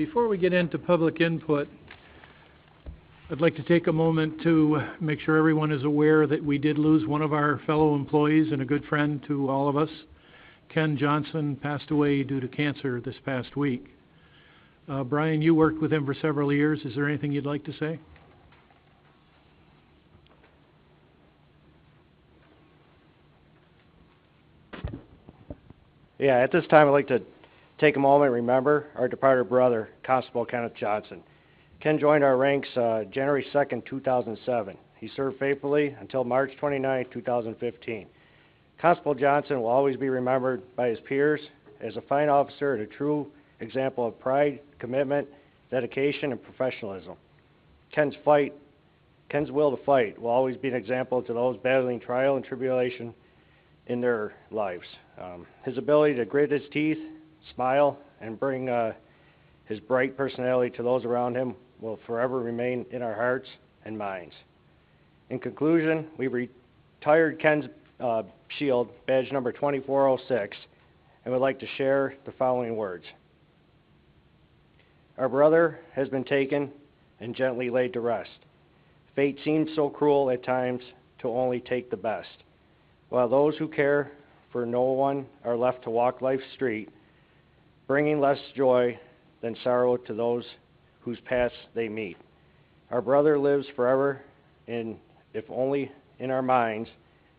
Before we get into public input, I'd like to take a moment to make sure everyone is aware that we did lose one of our fellow employees and a good friend to all of us. Ken Johnson passed away due to cancer this past week. Brian, you worked with him for several years. Is there anything you'd like to say? Yeah, at this time I'd like to take a moment and remember our departed brother, Constable Kenneth Johnson. Ken joined our ranks January 2nd, 2007. He served faithfully until March 29, 2015. Constable Johnson will always be remembered by his peers as a fine officer and a true example of pride, commitment, dedication, and professionalism. Ken's will to fight will always be an example to those battling trial and tribulation in their lives. His ability to grit his teeth, smile, and bring his bright personality to those around him will forever remain in our hearts and minds. In conclusion, we retired Ken's shield, badge number 2406, and would like to share the following words. Our brother has been taken and gently laid to rest. Fate seems so cruel at times to only take the best. While those who care for no one are left to walk life's street, bringing less joy than sorrow to those whose paths they meet. Our brother lives forever, and if only in our minds,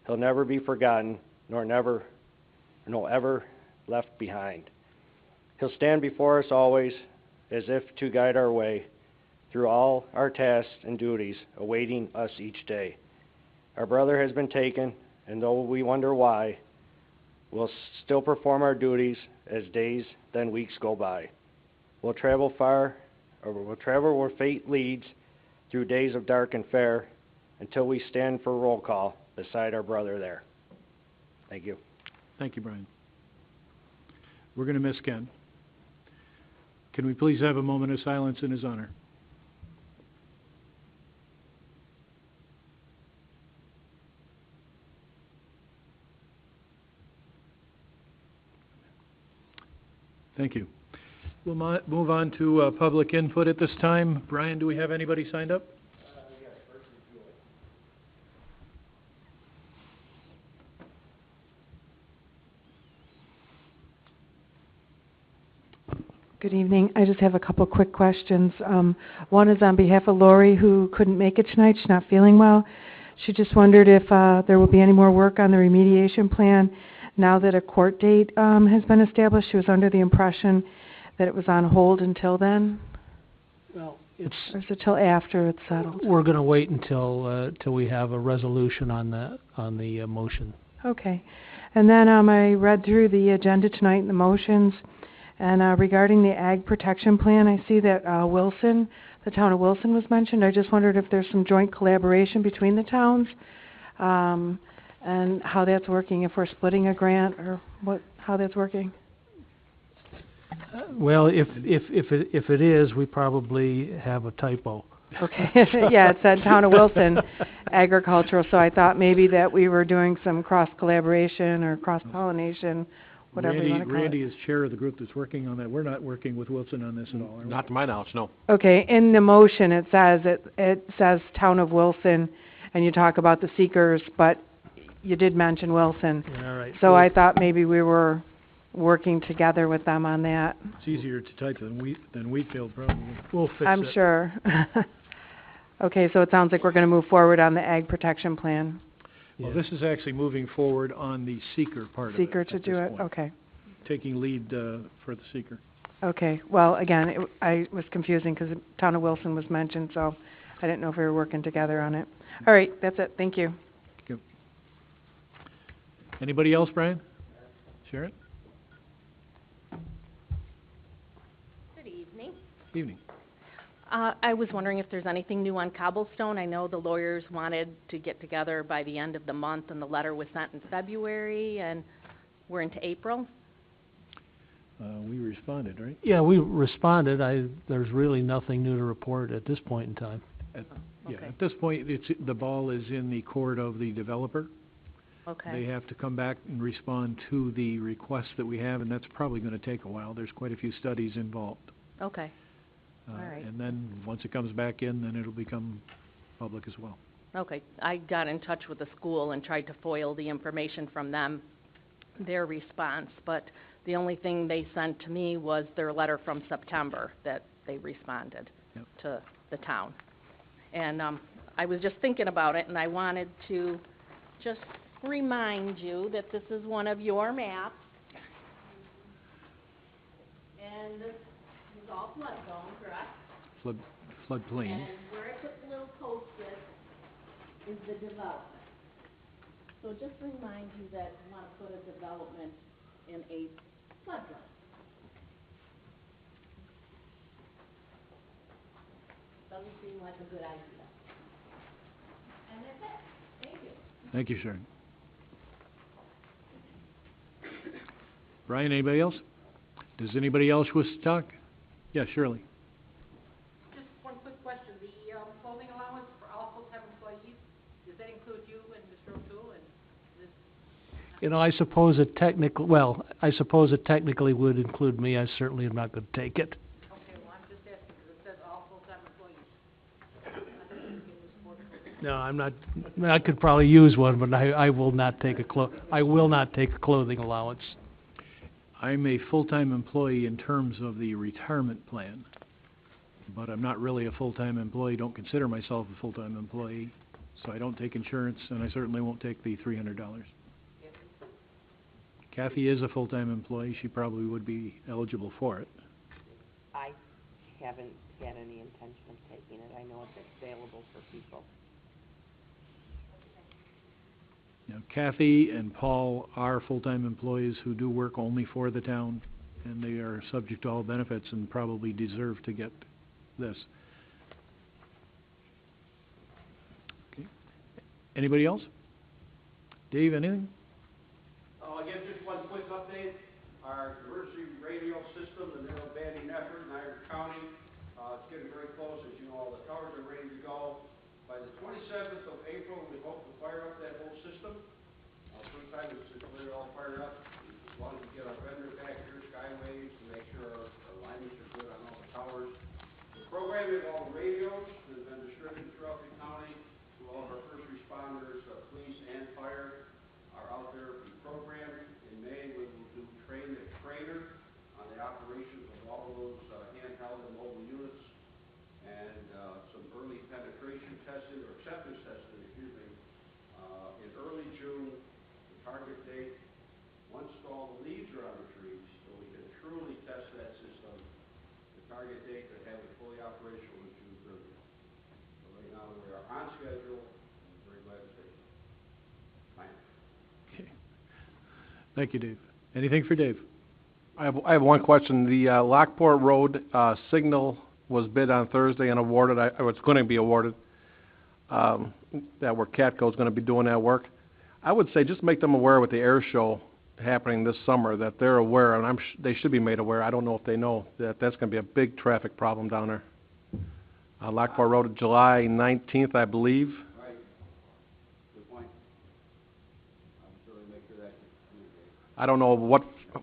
he'll never be forgotten, nor ever left behind. He'll stand before us always, as if to guide our way through all our tasks and duties awaiting us each day. Our brother has been taken, and though we wonder why, we'll still perform our duties as days then weeks go by. We'll travel far, or we'll travel where fate leads through days of dark and fair until we stand for roll call beside our brother there. Thank you. Thank you, Brian. We're going to miss Ken. Can we please have a moment of silence in his honor? Thank you. We'll move on to public input at this time. Brian, do we have anybody signed up? Yes, first is Julie. Good evening. I just have a couple quick questions. One is on behalf of Lori, who couldn't make it tonight. She's not feeling well. She just wondered if there will be any more work on the remediation plan now that a court date has been established. She was under the impression that it was on hold until then. Well, Or is it till after it's settled? we're going to wait until we have a resolution on the motion. Okay. And then I read through the agenda tonight and the motions. And regarding the Ag Protection Plan, I see that Wilson, the town of Wilson was mentioned. I just wondered if there's some joint collaboration between the towns and how that's working, if we're splitting a grant or how that's working. Well, if it is, we probably have a typo. Okay. Yeah, it said town of Wilson agricultural, so I thought maybe that we were doing some cross-collaboration or cross-pollination, whatever you want to call it. Randy is chair of the group that's working on that. We're not working with Wilson on this at all. Not to my knowledge, no. Okay, in the motion it says town of Wilson, and you talk about the seekers, but you did mention Wilson. All right. So I thought maybe we were working together with them on that. It's easier to type than Wheatfield, probably. We'll fix I'm it. sure. Okay, so it sounds like we're going to move forward on the Ag Protection Plan. Well, Yeah. this is actually moving forward on the seeker part Seeker of it. to at do this it? point. Okay. Taking lead for the seeker. Okay, well, again, I was confusing because the town of Wilson was mentioned, so I didn't know if we were working together on it. All right, that's it. Thank you. Anybody else, Brian? Sharon? Good evening. Evening. I was wondering if there's anything new on Cobblestone. I know the lawyers wanted to get together by the end of the month, and the letter was sent in February, and we're into April. We responded, right? Yeah, we responded. There's really nothing new to report at this point in time. Yeah, Okay. at this point, the ball is in the court of the developer. Okay. They have to come back and respond to the request that we have, and that's probably going to take a while. There's quite a few studies involved. Okay. All right. And then, once it comes back in, then it'll become public as well. Okay, I got in touch with the school and tried to foil the information from them, their response, but the only thing they sent to me was their letter from September that they responded Yep. to the town. And I was just thinking about it, and I wanted to just remind you that this is one of your maps. And this is all flood zone, correct? Floodplain. And where I put the little post-it is the development. So just remind you that you want to put a development in a flood zone. Doesn't seem like a good idea. And that's it. Thank you. Thank you, Sharon. Brian, anybody else? Does anybody else wish to talk? Yeah, Shirley. Just one quick question, the clothing allowance for all full-time employees, does that include you and Mr. O'Toole and this? You know, I suppose it technically would include me. I certainly am not going to take it. Okay, well, I'm just asking, because it says all full-time employees. I think you can use more than- No, I'm not, I could probably use one, but I will not take a clothing allowance. I'm a full-time employee in terms of the retirement plan, but I'm not really a full-time employee, don't consider myself a full-time employee, so I don't take insurance, and I certainly won't take the $300. Kathy is a full-time employee, she probably would be eligible for it. I haven't had any intention of taking it. I know it's available for people. Now, Kathy and Paul are full-time employees who do work only for the town, and they are subject to all benefits and probably deserve to get this. Okay. Anybody else? Dave, anything? Again, just one quick update. Our emergency radio system, the narrow banding effort in Niagara County, it's getting very close. As you know, all the towers are ready to go. By the 27th of April, we hope to fire up that whole system. First time it's clear all fired up. As long as we get our vendor back here, Skyways, to make sure our alignments are good on all the towers. The programming of all the radios has been distributed throughout the county to all of our first responders, police and fire are out there being programmed. In May, we will do train the trainer on the operations of all of those handheld and mobile units, and some early penetration testing, or acceptance testing, excuse me, in early June. The target date, once all the leaves are on the trees, so we can truly test that system. The target date to have it fully operational is June 30th. So right now, we are on schedule. I'm very glad to say so. Fine. Okay. Thank you, Dave. Anything for Dave? I have one question. The Lockport Road signal was bid on Thursday and awarded. It's going to be awarded. That where Catco is going to be doing that work. I would say just make them aware with the air show happening this summer that they're aware, and they should be made aware. I don't know if they know that that's going to be a big traffic problem down there. Lockport Road, July 19th, I believe. Right. Good point. I'm sure they make sure that gets communicated. I don't know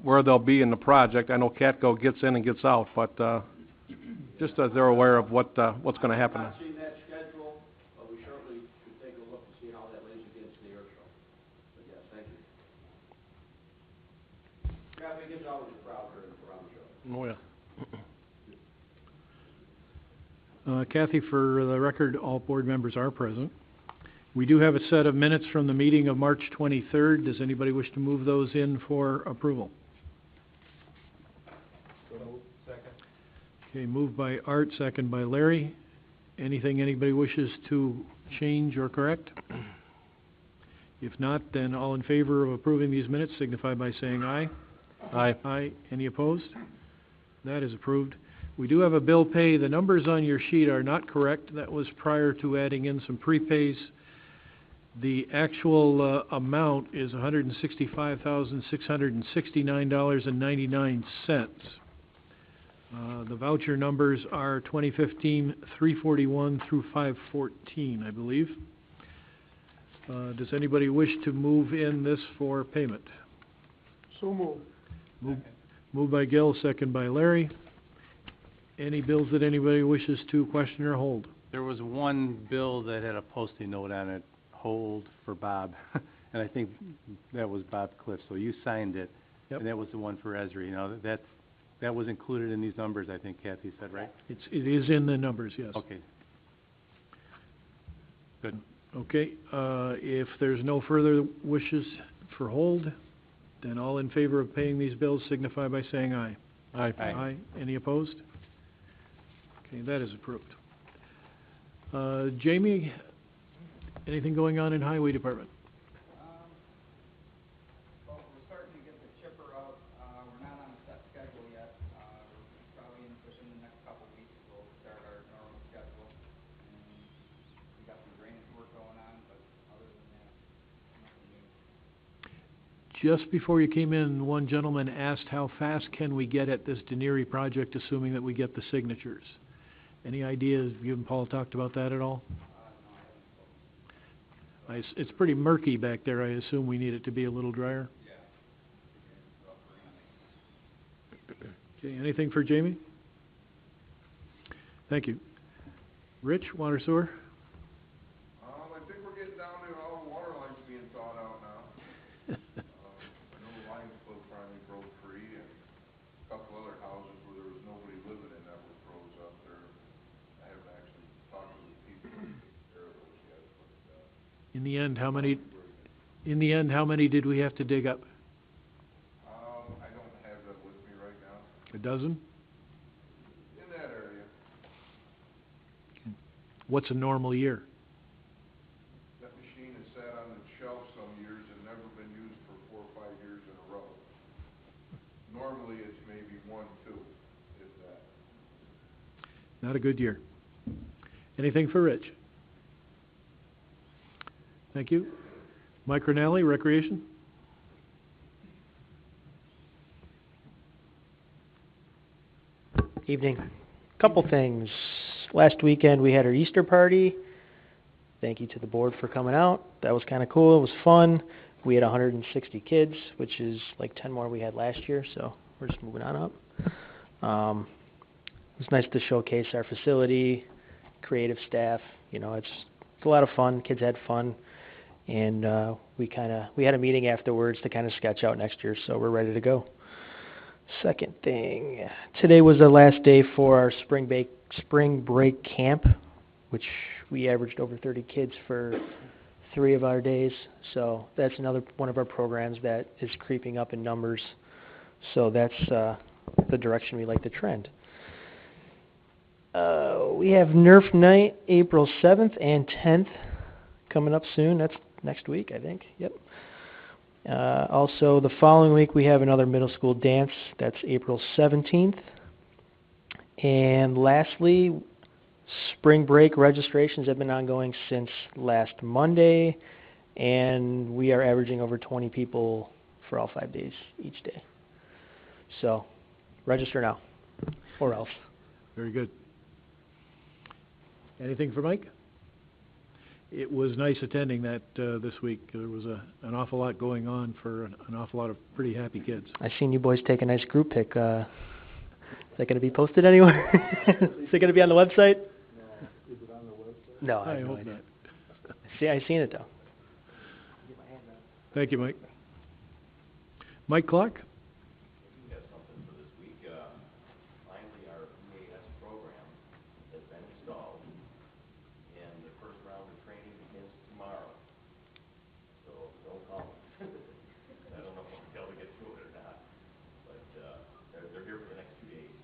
where they'll be in the project. I know Catco gets in and gets out, but just as they're aware of what's going to happen. I've not seen that schedule, but we certainly should take a look to see how that lays against the air show. But yes, thank you. Traffic is always a problem around the show. Oh, yeah. Kathy, for the record, all board members are present. We do have a set of minutes from the meeting of March 23rd. Does anybody wish to move those in for approval? Second. Okay, moved by Art, second by Larry. Anything anybody wishes to change or correct? If not, then all in favor of approving these minutes signify by saying aye. Aye. Aye. Any opposed? That is approved. We do have a bill pay. The numbers on your sheet are not correct. That was prior to adding in some prepays. The actual amount is $165,669.99. The voucher numbers are 2015 341 through 514, I believe. Does anybody wish to move in this for payment? So moved. Moved by Gil, second by Larry. Any bills that anybody wishes to question or hold? There was one bill that had a posting note on it, hold for Bob, and I think that was Bob Cliff, so you signed it. Yep. And that was the one for Esri, you know, that was included in these numbers, I think Kathy said, right? It is in the numbers, yes. Okay. Good. Okay, if there's no further wishes for hold, then all in favor of paying these bills signify by saying aye. Aye. Aye. Any opposed? Okay, that is approved. Jamie, anything going on in Highway Department? Well, we're starting to get the chipper out. We're not on a set schedule yet. We're probably within the next couple of weeks we'll start our normal schedule. And we got some drainage work going on, but other than that, nothing new. Just before you came in, one gentleman asked how fast can we get at this Dennery project, assuming that we get the signatures? Any ideas? You and Paul talked about that at all? It's pretty murky back there. I assume we need it to be a little drier? Okay, anything for Jamie? Thank you. Rich, water sewer? I think we're getting down to all the water lines being thawed out now. I know the lines still finally broke free, and a couple other houses where there was nobody living in that were froze up there. I haven't actually talked to the people who take care of those yet, but, In the end, how many did we have to dig up? I don't have that with me right now. A dozen? In that area. What's a normal year? That machine has sat on the shelf some years and never been used for 4 or 5 years in a row. Normally, it's maybe 1, 2, if that. Not a good year. Anything for Rich? Thank you. Mike Rinaldi, Recreation? Evening. Couple things. Last weekend we had our Easter party. Thank you to the board for coming out. That was kind of cool. It was fun. We had 160 kids, which is like 10 more we had last year, so we're just moving on up. It was nice to showcase our facility, creative staff. You know, it's a lot of fun. Kids had fun. And we had a meeting afterwards to kind of sketch out next year, so we're ready to go. Second thing, today was the last day for our spring break camp, which we averaged over 30 kids for 3 of our days. So that's another one of our programs that is creeping up in numbers. So that's the direction we like to trend. We have Nerf Night April 7th and 10th coming up soon. That's next week, I think. Yep. Also, the following week we have another middle school dance. That's April 17th. And lastly, spring break registrations have been ongoing since last Monday, and we are averaging over 20 people for all 5 days each day. So, register now, or else. Very good. Anything for Mike? It was nice attending that this week. There was an awful lot going on for an awful lot of pretty happy kids. I seen you boys take a nice group pic. Is that going to be posted anywhere? Is it going to be on the website? Is it on the website? No, I I have no hope idea. not. See, I seen it though. Thank you, Mike. Mike Clark? We have something for this week. Finally, our PAS program has been installed, and the first round of training begins tomorrow. So don't call me. I don't know if I'll be able to get through it or not, but they're here for the next 2 days.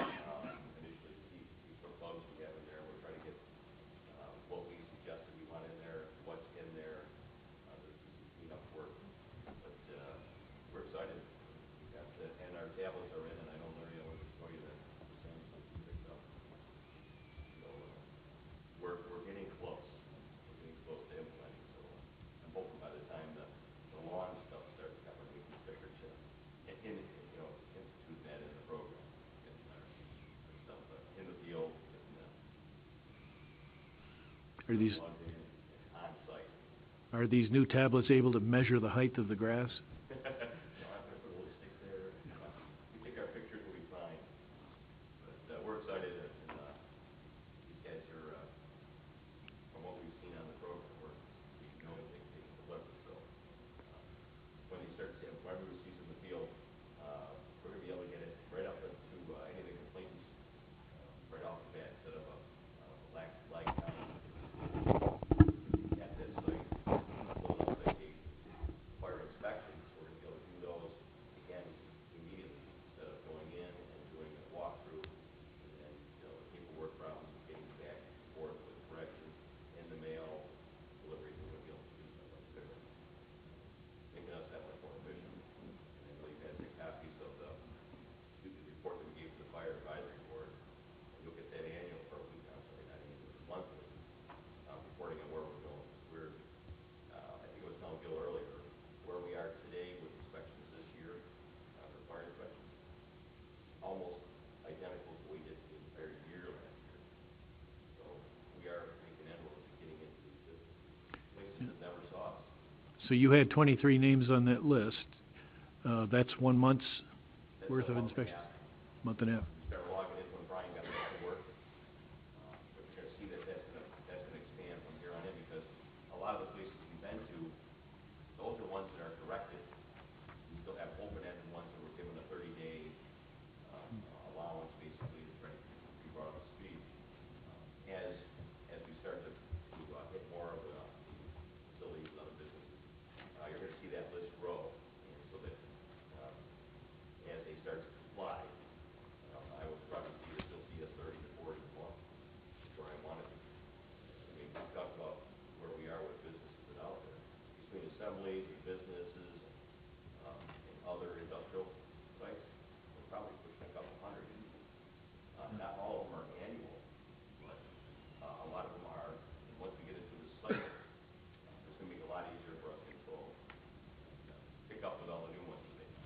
Initially, to see what bugs we have in there. We're trying to get what we suggested we want in there, what's in there. There's some cleanup work, but we're excited. And our tablets are in, and I know Larry will show you that Samsung picked up. So we're getting close. We're getting close to implementing. So I'm hoping by the time the lawn stuff starts coming, we can figure to institute that in the program. Get our stuff in the field and Are these on site. Are these new tablets able to measure the height of the grass? I'm going to put a little stick there. We take our pictures, we'll be fine. But we're So you had 23 names on that list. That's 1 month's worth of inspections? Month and a half. Start logging in when Brian got back to work. But you're gonna see that that's gonna expand from here on in, because a lot of the places we've been to, those are ones that are corrected. We still have open-ended ones that were given a 30-day allowance, basically, to try to be brought up to speed. As we start to hit more of the facilities and other businesses, you're gonna see that list grow, and so that as they start to comply, I would probably still see a 30 to 40 more, where I wanted to. I mean, we talked about where we are with businesses that are out there. Between assemblies and businesses, and other industrial sites, we're probably pushing a couple hundred. Not all of them are annual, but a lot of them are. And once we get into this cycle, it's gonna make it a lot easier for us to control, pick up with all the new ones that they have.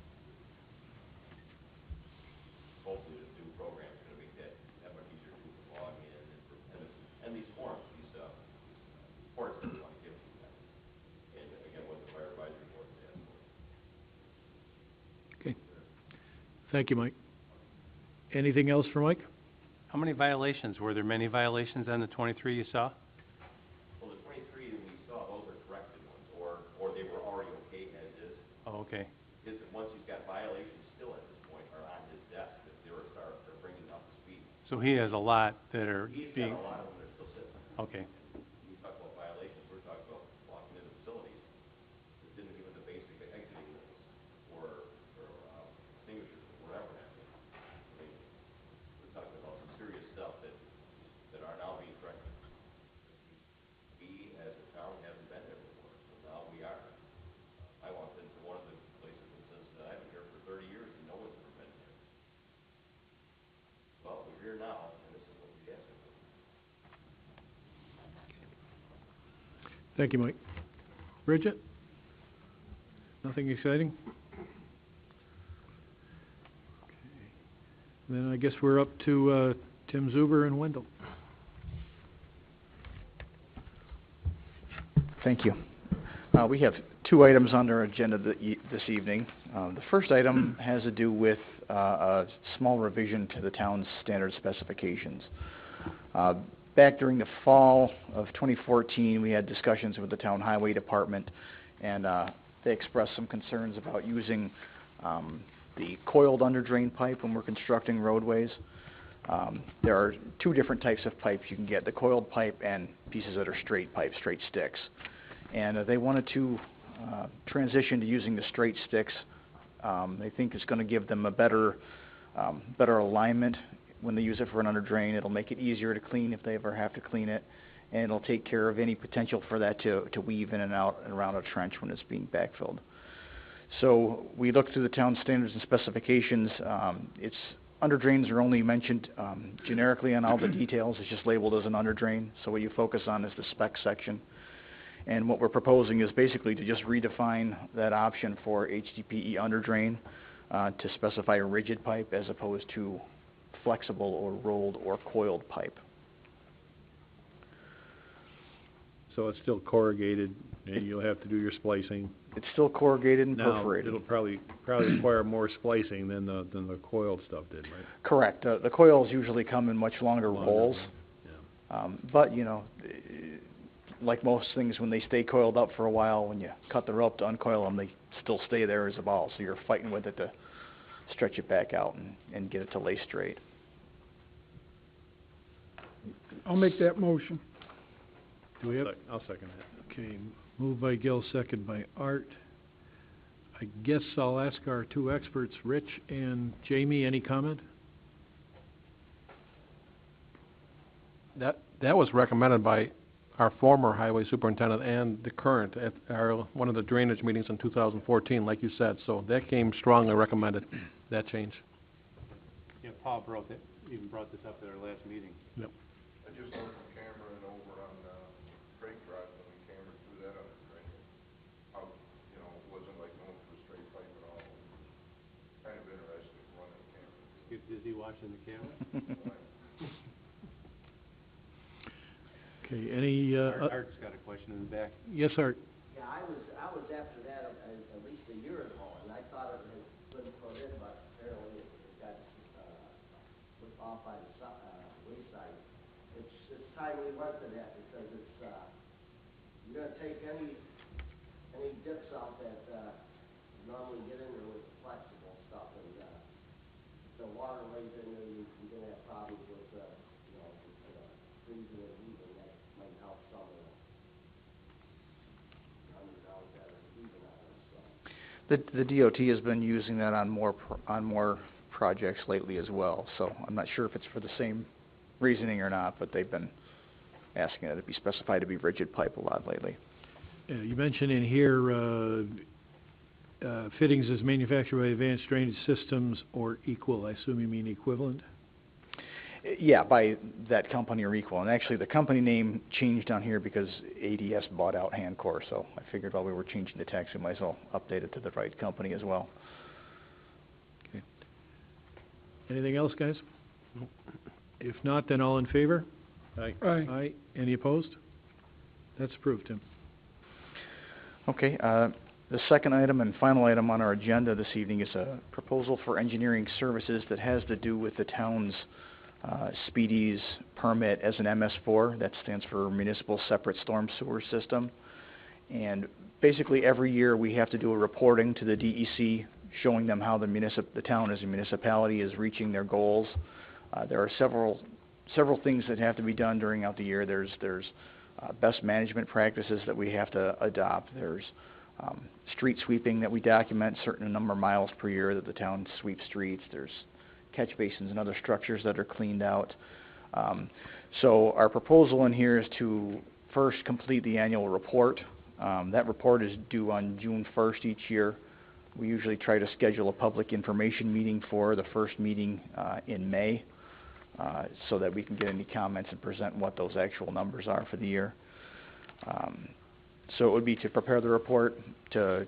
Hopefully this new program is gonna make that much easier to log in and these forms, these reports that we want to give to you guys. And again, what the fire advisory board is asking for. Okay. Thank you, Mike. Anything else for Mike? How many violations? Were there many violations on the 23 you saw? Well, the 23 that we saw, those are corrected ones, or they were already okay as is. Oh, okay. Once he's got violations still at this point are on his desk, that they're bringing up to speed. So he has a lot that are He's being... got a lot of them that are still sitting. Okay. We talk about violations, we're talking about walking into facilities that didn't give it the basic exiting rules or extinguishers or whatever that is. I mean, we're talking about some serious stuff that are now being corrected. We, as a town, haven't been there before, so now we are. I walked into one of the places and says, I've been here for 30 years and no one's ever been here. Well, we're here now, and this is what we asked for. Thank you, Mike. Bridget? Nothing exciting? Okay. Then I guess we're up to Tim Zuber and Wendell. Thank you. We have 2 items on our agenda this evening. The first item has to do with a small revision to the town's standard specifications. Back during the fall of 2014, we had discussions with the town highway department, and they expressed some concerns about using the coiled under drain pipe when we're constructing roadways. There are 2 different types of pipes you can get, the coiled pipe and pieces that are straight pipe, straight sticks. And they wanted to transition to using the straight sticks. They think it's going to give them a better alignment when they use it for an under drain. It'll make it easier to clean if they ever have to clean it, and it'll take care of any potential for that to weave in and out and around a trench when it's being backfilled. So we looked through the town standards and specifications. Its under drains are only mentioned generically on all the details. It's just labeled as an under drain. So what you focus on is the spec section. And what we're proposing is basically to just redefine that option for HDPE under drain to specify a rigid pipe as opposed to flexible or rolled or coiled pipe. So it's still corrugated, and you'll have to do your splicing. It's still corrugated and Now, perforated. it'll probably require more splicing than the coiled stuff did, right? Correct. The coils usually come in much longer rolls. Yeah. But, you know, like most things, when they stay coiled up for a while, when you cut the rope to uncoil them, they still stay there as a ball. So you're fighting with it to stretch it back out and get it to lay straight. I'll make that motion. Do we have? I'll second that. Okay, moved by Gil, second by Art. I guess I'll ask our 2 experts, Rich and Jamie, any comment? That was recommended by our former highway superintendent and the current at one of the drainage meetings in 2014, like you said. So that came strongly recommended, that change. Yeah, Paul even brought this up at our last meeting. Yep. I just learned from Cameron over on Freight Drive when we cambered through that under drain. How, you know, it wasn't like going through a straight pipe at all. Kind of interesting running camera. Get busy watching the camera? Okay, any, Art's got a question in the back. Yes, Art. Yeah, I was year ago, and I thought it had been put in, but apparently it got, put off by the wayside. It's time we went to that, because it's, you're gonna take any dips out that, normally get in there with the flexible stuff, and, if the water lays in there, you're gonna have problems with, freezing and heating. That might help some of the underground that are heating on us, so. The DOT has been using that on more projects lately as well, so I'm not sure if it's for the same reasoning or not, but they've been asking that it be specified to be rigid pipe a lot lately. You mentioned in here, fittings is manufactured by Advanced Drainage Systems or equal. I assume you mean equivalent? Yeah, by that company or equal. And actually, the company name changed on here because ADS bought out Hancor, so I figured while we were changing the tax, we might as well update it to the right company as well. Okay. Anything else, guys? If not, then all in favor? Aye. Aye. Any opposed? That's approved, Tim. Okay, the second item and final item on our agenda this evening is a proposal for engineering services that has to do with the town's Speedy's permit as an MS4. That stands for Municipal Separate Storm Sewer System. And basically every year we have to do a reporting to the DEC showing them how the town as a municipality is reaching their goals. There are several things that have to be done during the year. There's best management practices that we have to adopt. There's street sweeping that we document, certain number of miles per year that the town sweeps streets. There's catch basins and other structures that are cleaned out. So our proposal in here is to first complete the annual report. That report is due on June 1st each year. We usually try to schedule a public information meeting for the first meeting in May, so that we can get any comments and present what those actual numbers are for the year. So it would be to prepare the report, to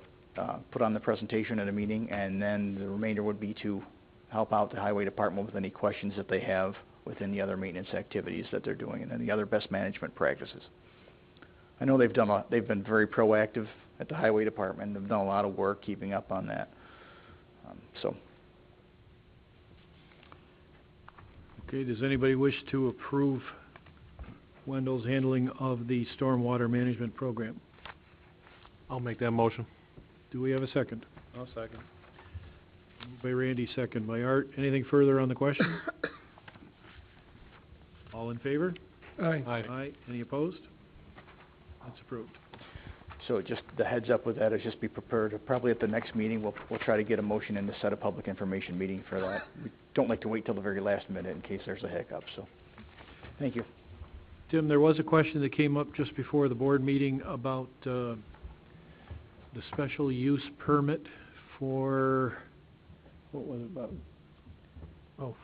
put on the presentation at a meeting, and then the remainder would be to help out the highway department with any questions that they have within the other maintenance activities that they're doing and any other best management practices. I know they've been very proactive at the highway department. They've done a lot of work keeping up on that. Okay, does anybody wish to approve Wendell's handling of the stormwater management program? I'll make that motion. Do we have a second? I'll second. Moved by Randy, second by Art. Anything further on the question? All in favor? Aye. Aye. Any opposed? That's approved. So just the heads up with that is just be prepared. Probably at the next meeting, we'll try to get a motion in to set a public information meeting for that. We don't like to wait till the very last minute in case there's a hiccup, so thank you. Tim, there was a question that came up just before the board meeting about the special use permit for, what was it about? Oh,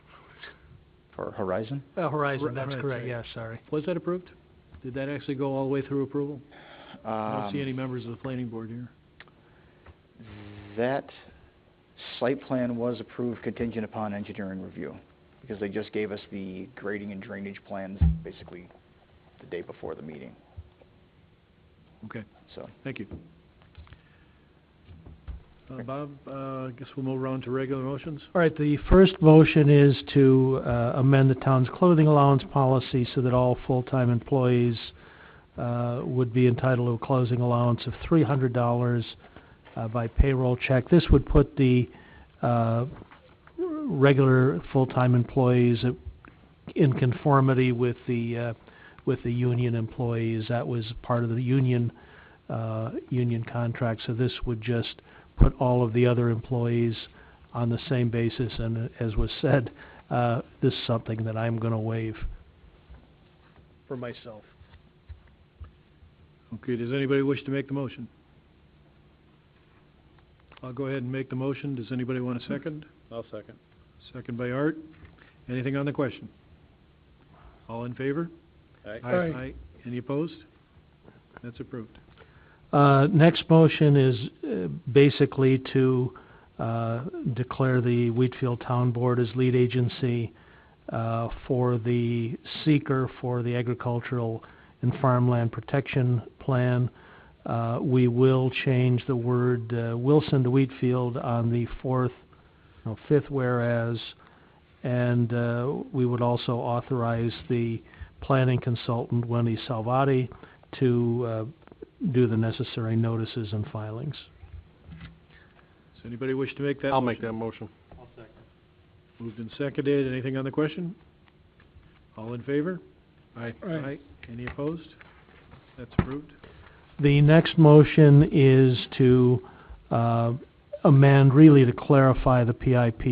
For Horizon? Horizon, that's Right, correct, right. yeah, sorry. Was that approved? Did that actually go all the way through approval? I don't see any members of the planning board here. That site plan was approved contingent upon engineering review, because they just gave us the grading and drainage plans basically the day before the meeting. Okay, So, thank you. Bob, I guess we'll move around to regular motions. All right, the first motion is to amend the town's clothing allowance policy so that all full-time employees would be entitled to a clothing allowance of $300 by payroll check. This would put the regular full-time employees in conformity with the union employees. That was part of the union contract, so this would just put all of the other employees on the same basis, and as was said, this is something that I'm going to waive for myself. Okay, does anybody wish to make the motion? I'll go ahead and make the motion. Does anybody want a second? I'll second. Second by Art. Anything on the question? All in favor? Aye. Aye. Any opposed? That's approved. Next motion is basically to declare the Wheatfield Town Board as lead agency for the seeker for the Agricultural and Farmland Protection Plan. We will change the word Wilson to Wheatfield on the fifth whereas, and we would also authorize the planning consultant, Wendy Salvati, to do the necessary notices and filings. Does anybody wish to make that motion? I'll make that motion. I'll second. Moved and seconded. Anything on the question? All in favor? Aye. Aye. Any opposed? That's approved. The next motion is to amend, really to clarify the PIP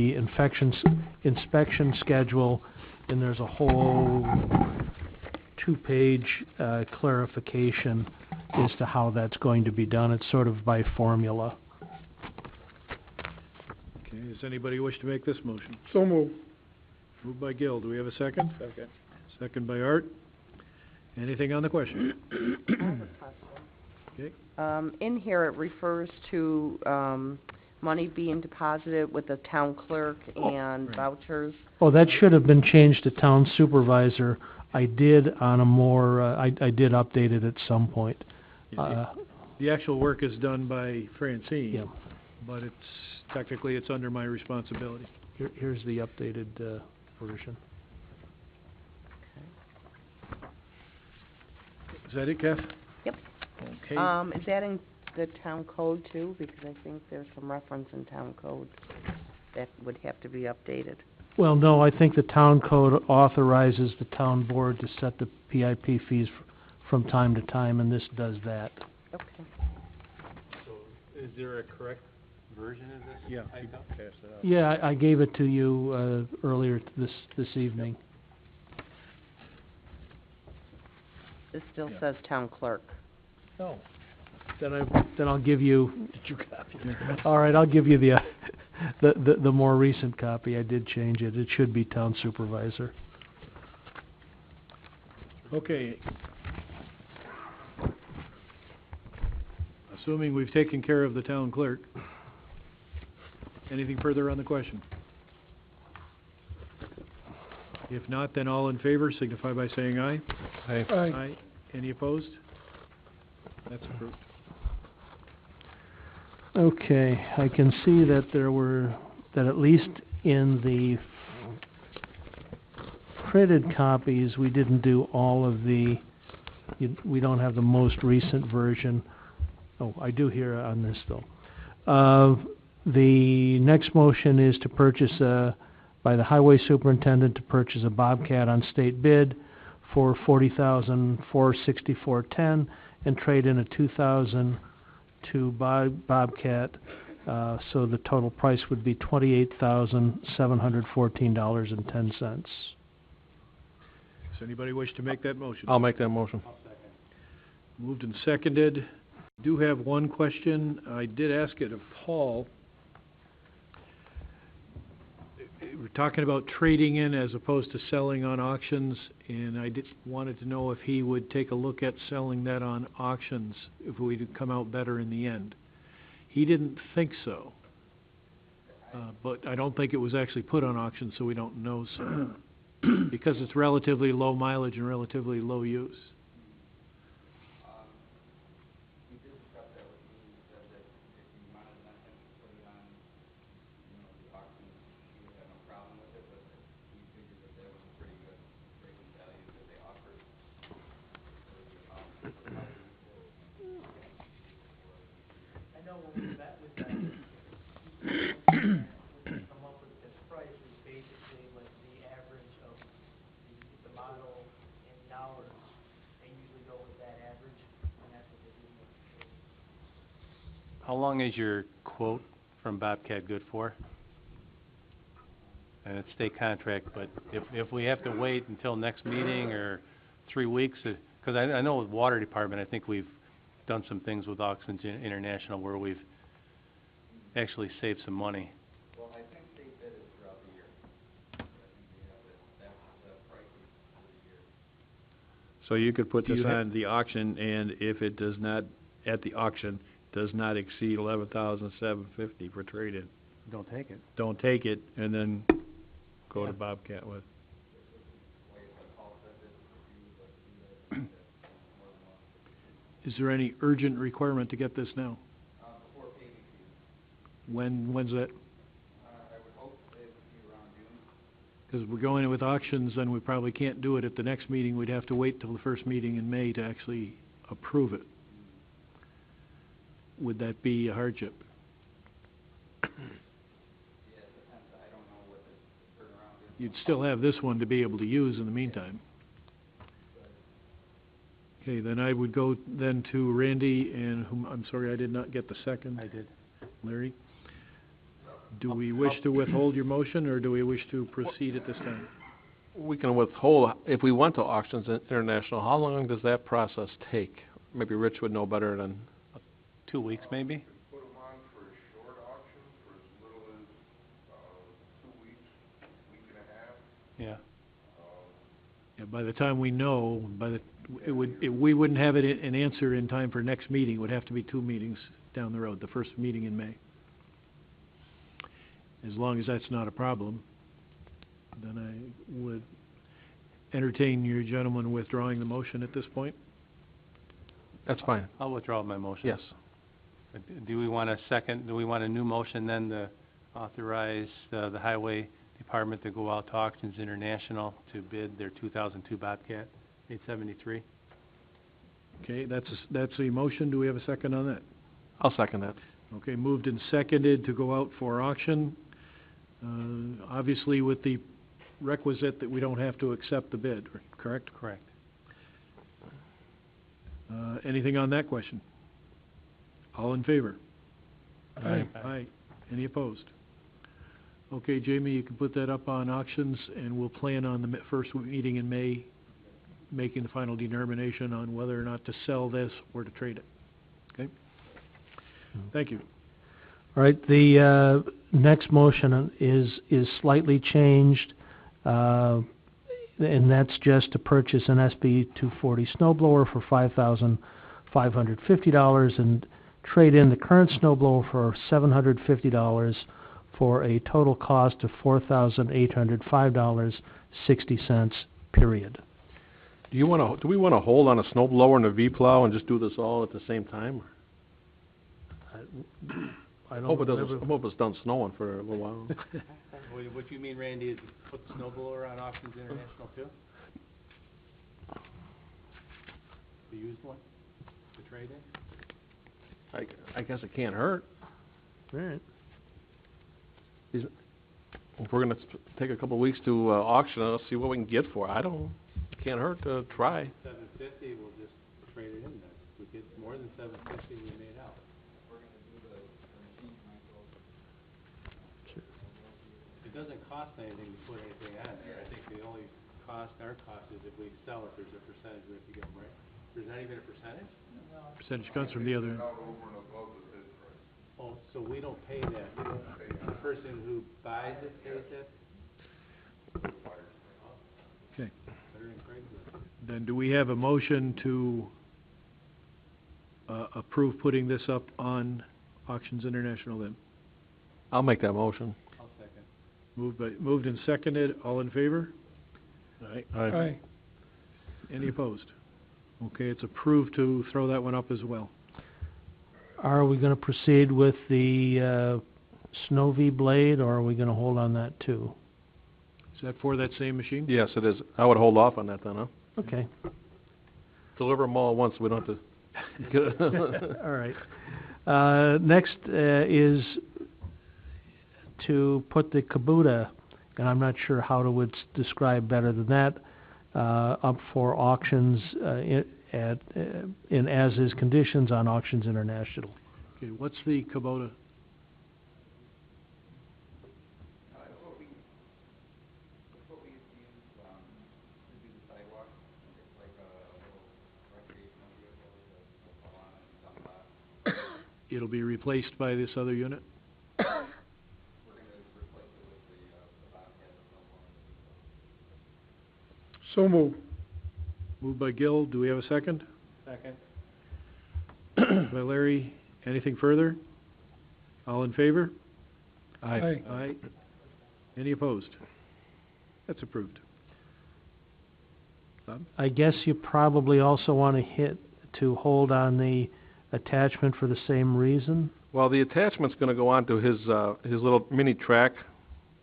inspection schedule, and there's a whole two-page clarification as to how that's going to be done. It's sort of by formula. Okay, does anybody wish to make this motion? So moved. Moved by Gil. Do we have a second? Second. Second by Art. Anything on the question? I have a question. Okay. In here, it refers to, money being deposited with the town clerk and right. vouchers. Oh, that should have been changed to town supervisor. I did on a more, I did update it at some point. The actual work is done by Francine, Yeah. but technically it's under my responsibility. Here's the updated version. Is that it, Kath? Yep. Okay. Is that in the town code too? Because I think there's some reference in town code that would have to be updated. Well, no, I think the town code authorizes the town board to set the PIP fees from time to time, and this does that. Okay. So, is there a correct version of this? Yeah, I you thought- passed it out. Yeah, I gave it to you earlier this evening. This still Yeah. says town clerk. No. Then I'll give you. Did you copy it? All right, I'll give you the more recent copy. I did change it. It should be town supervisor. Okay. Assuming we've taken care of the town clerk, anything further on the question? If not, then all in favor signify by saying aye. Aye. Aye. Any opposed? That's approved. Okay, I can see that that at least in the printed copies, we didn't do all of we don't have the most recent version. Oh, I do here on this though. The next motion is to purchase by the highway superintendent to purchase a Bobcat on state bid for $40,464.10 and trade in a 2002 Bobcat, so the total price would be $28,714.10. Does anybody wish to make that motion? I'll make that motion. Moved and seconded. Do have one question. I did ask it of Paul. We're talking about trading in as opposed to selling on auctions, and I wanted to know if he would take a look at selling that on auctions, if we'd come out better in the end. He didn't think so, but I don't think it was actually put on auction, so we don't know so. Because it's relatively low mileage and relatively low use. We did discuss that with you, he said that if you wanted not him to put it on, the auction, he would have no problem with it, but he figured that that was a pretty good trading value that they offered. I know when we met with them, when we come up with this price is basically like the average of the model in dollars. They usually go with that average, and that's what they do. How long is your quote from Bobcat good for? And it's state contract, but if we have to wait until next meeting or 3 weeks, because I know with water department, I think we've done some things with Auctions International where we've actually saved some money. Well, I think they bid it throughout the year. I think they have that's the pricing for the year. So you could put Do you this ha- on the auction, and if it does not, at the auction, does not exceed $11,750 for trade-in, Don't take it. don't take it, and then go to Bobcat with. Is there any urgent requirement to get this now? Before paving season. When's that? I would hope it would be around June. Because we're going with auctions, then we probably can't do it at the next meeting. We'd have to wait till the first meeting in May to actually approve it. Would that be a hardship? Yeah, it depends, I don't know what the turnaround is. You'd still have this one to be able to use in the meantime. Okay, then I would go then to Randy and whom, I'm sorry, I did not get the second. I did. Larry? Do we wish to withhold your motion, or do we wish to proceed at this time? We can withhold, if we went to Auctions International, how long does that process take? Maybe Rich would know better than... 2 weeks, maybe? Put them on for a short auction for as little as, 2 weeks, week and a half. Yeah. Yeah, by the time we know, we wouldn't have it an answer in time for next meeting. It would have to be 2 meetings down the road, the first meeting in May. As long as that's not a problem, then I would entertain your gentleman withdrawing the motion at this point. That's fine. I'll withdraw my motion. Yes. Do we want a new motion then to authorize the Highway Department to go out to Auctions International to bid their 2002 Bobcat 873? Okay, that's a motion. Do we have a second on that? I'll second that. Okay, moved and seconded to go out for auction. Obviously with the requisite that we don't have to accept the bid, correct? Correct. Anything on that question? All in favor? Aye. Aye. Any opposed? Okay, Jamie, you can put that up on auctions, and we'll plan on the first meeting in May, making the final determination on whether or not to sell this or to trade it. Okay? Thank you. All right, the next motion is slightly changed, and that's just to purchase an SB 240 snow blower for $5,550 and trade in the current snow blower for $750 for a total cost of $4,805.60, period. Do we want to hold on a snow blower and a V-plow and just do this all at the same time? I I hope it's done snowing for a little while. What you mean, Randy, is put the snow blower on Auctions International too? The used one? The trade-in? I guess it can't hurt. All right. If we're gonna take a couple of weeks to auction it, let's see what we can get for it. It can't hurt to try. $750, we'll just trade it in then. If we get more than $750, we made out. We're gonna do the machine rental. It doesn't cost anything to put anything on there. I think the only our cost is if we sell it, there's a percentage we have to give them, right? There's not even a percentage? Percentage comes from the other end. Out over and above the bid price. Oh, so we don't pay that. The person who buys it pays it? Okay. Better than Craigslist. Then do we have a motion to approve putting this up on Auctions International then? I'll make that motion. I'll second. Moved and seconded. All in favor? Aye. Aye. Any opposed? Okay, it's approved to throw that one up as well. Are we going to proceed with the Snow V blade, or are we going to hold on that too? Is that for that same machine? Yes, it is. I would hold off on that then, huh? Okay. Deliver them all at once, we don't have to... All right. Next is to put the Kubota, and I'm not sure how to describe better than that, up for auctions in as-is conditions on Auctions International. Okay, what's the Kubota? That's what we used to use, to do the sidewalk. It's like a little recreational vehicle that you pull on and dump on. It'll be replaced by this other unit? We're gonna replace it with the Bobcat snowblower. So moved. Moved by Gil. Do we have a second? Second. By Larry. Anything further? All in favor? Aye. Aye. Any opposed? That's approved. Bob? I guess you probably also want to to hold on the attachment for the same reason? Well, the attachment's gonna go onto his little mini track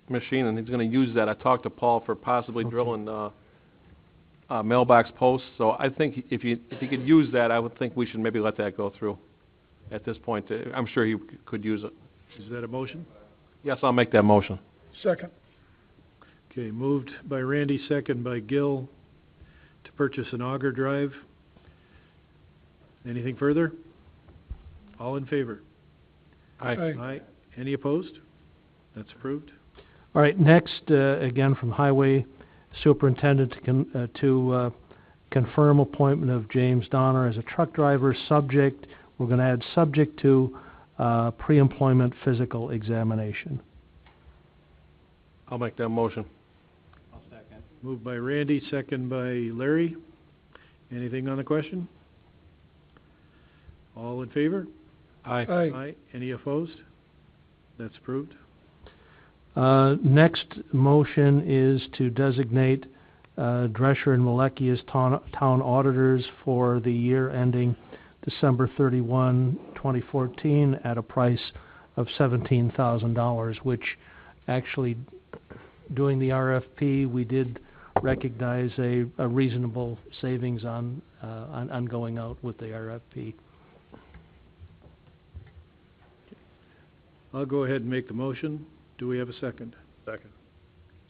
machine, and he's gonna use that. I talked to Paul for possibly drilling, mailbox posts, so I think if he could use that, I would think we should maybe let that go through at this point. I'm sure he could use it. Is that a motion? Yes, I'll make that motion. Second. Okay, moved by Randy, second by Gil, to purchase an auger drive. Anything further? All in favor? Aye. Aye. Any opposed? That's approved. All right, next, again from Highway Superintendent to confirm appointment of James Donner as a truck driver, subject, we're gonna add subject to pre-employment physical examination. I'll make that motion. I'll second. Moved by Randy, second by Larry. Anything on the question? All in favor? Aye. Aye. Any opposed? That's approved. Next motion is to designate Drescher and Malecki as town auditors for the year ending December 31, 2014, at a price of $17,000, which actually, doing the RFP, we did recognize a reasonable savings on going out with the RFP. I'll go ahead and make the motion. Do we have a second? Second.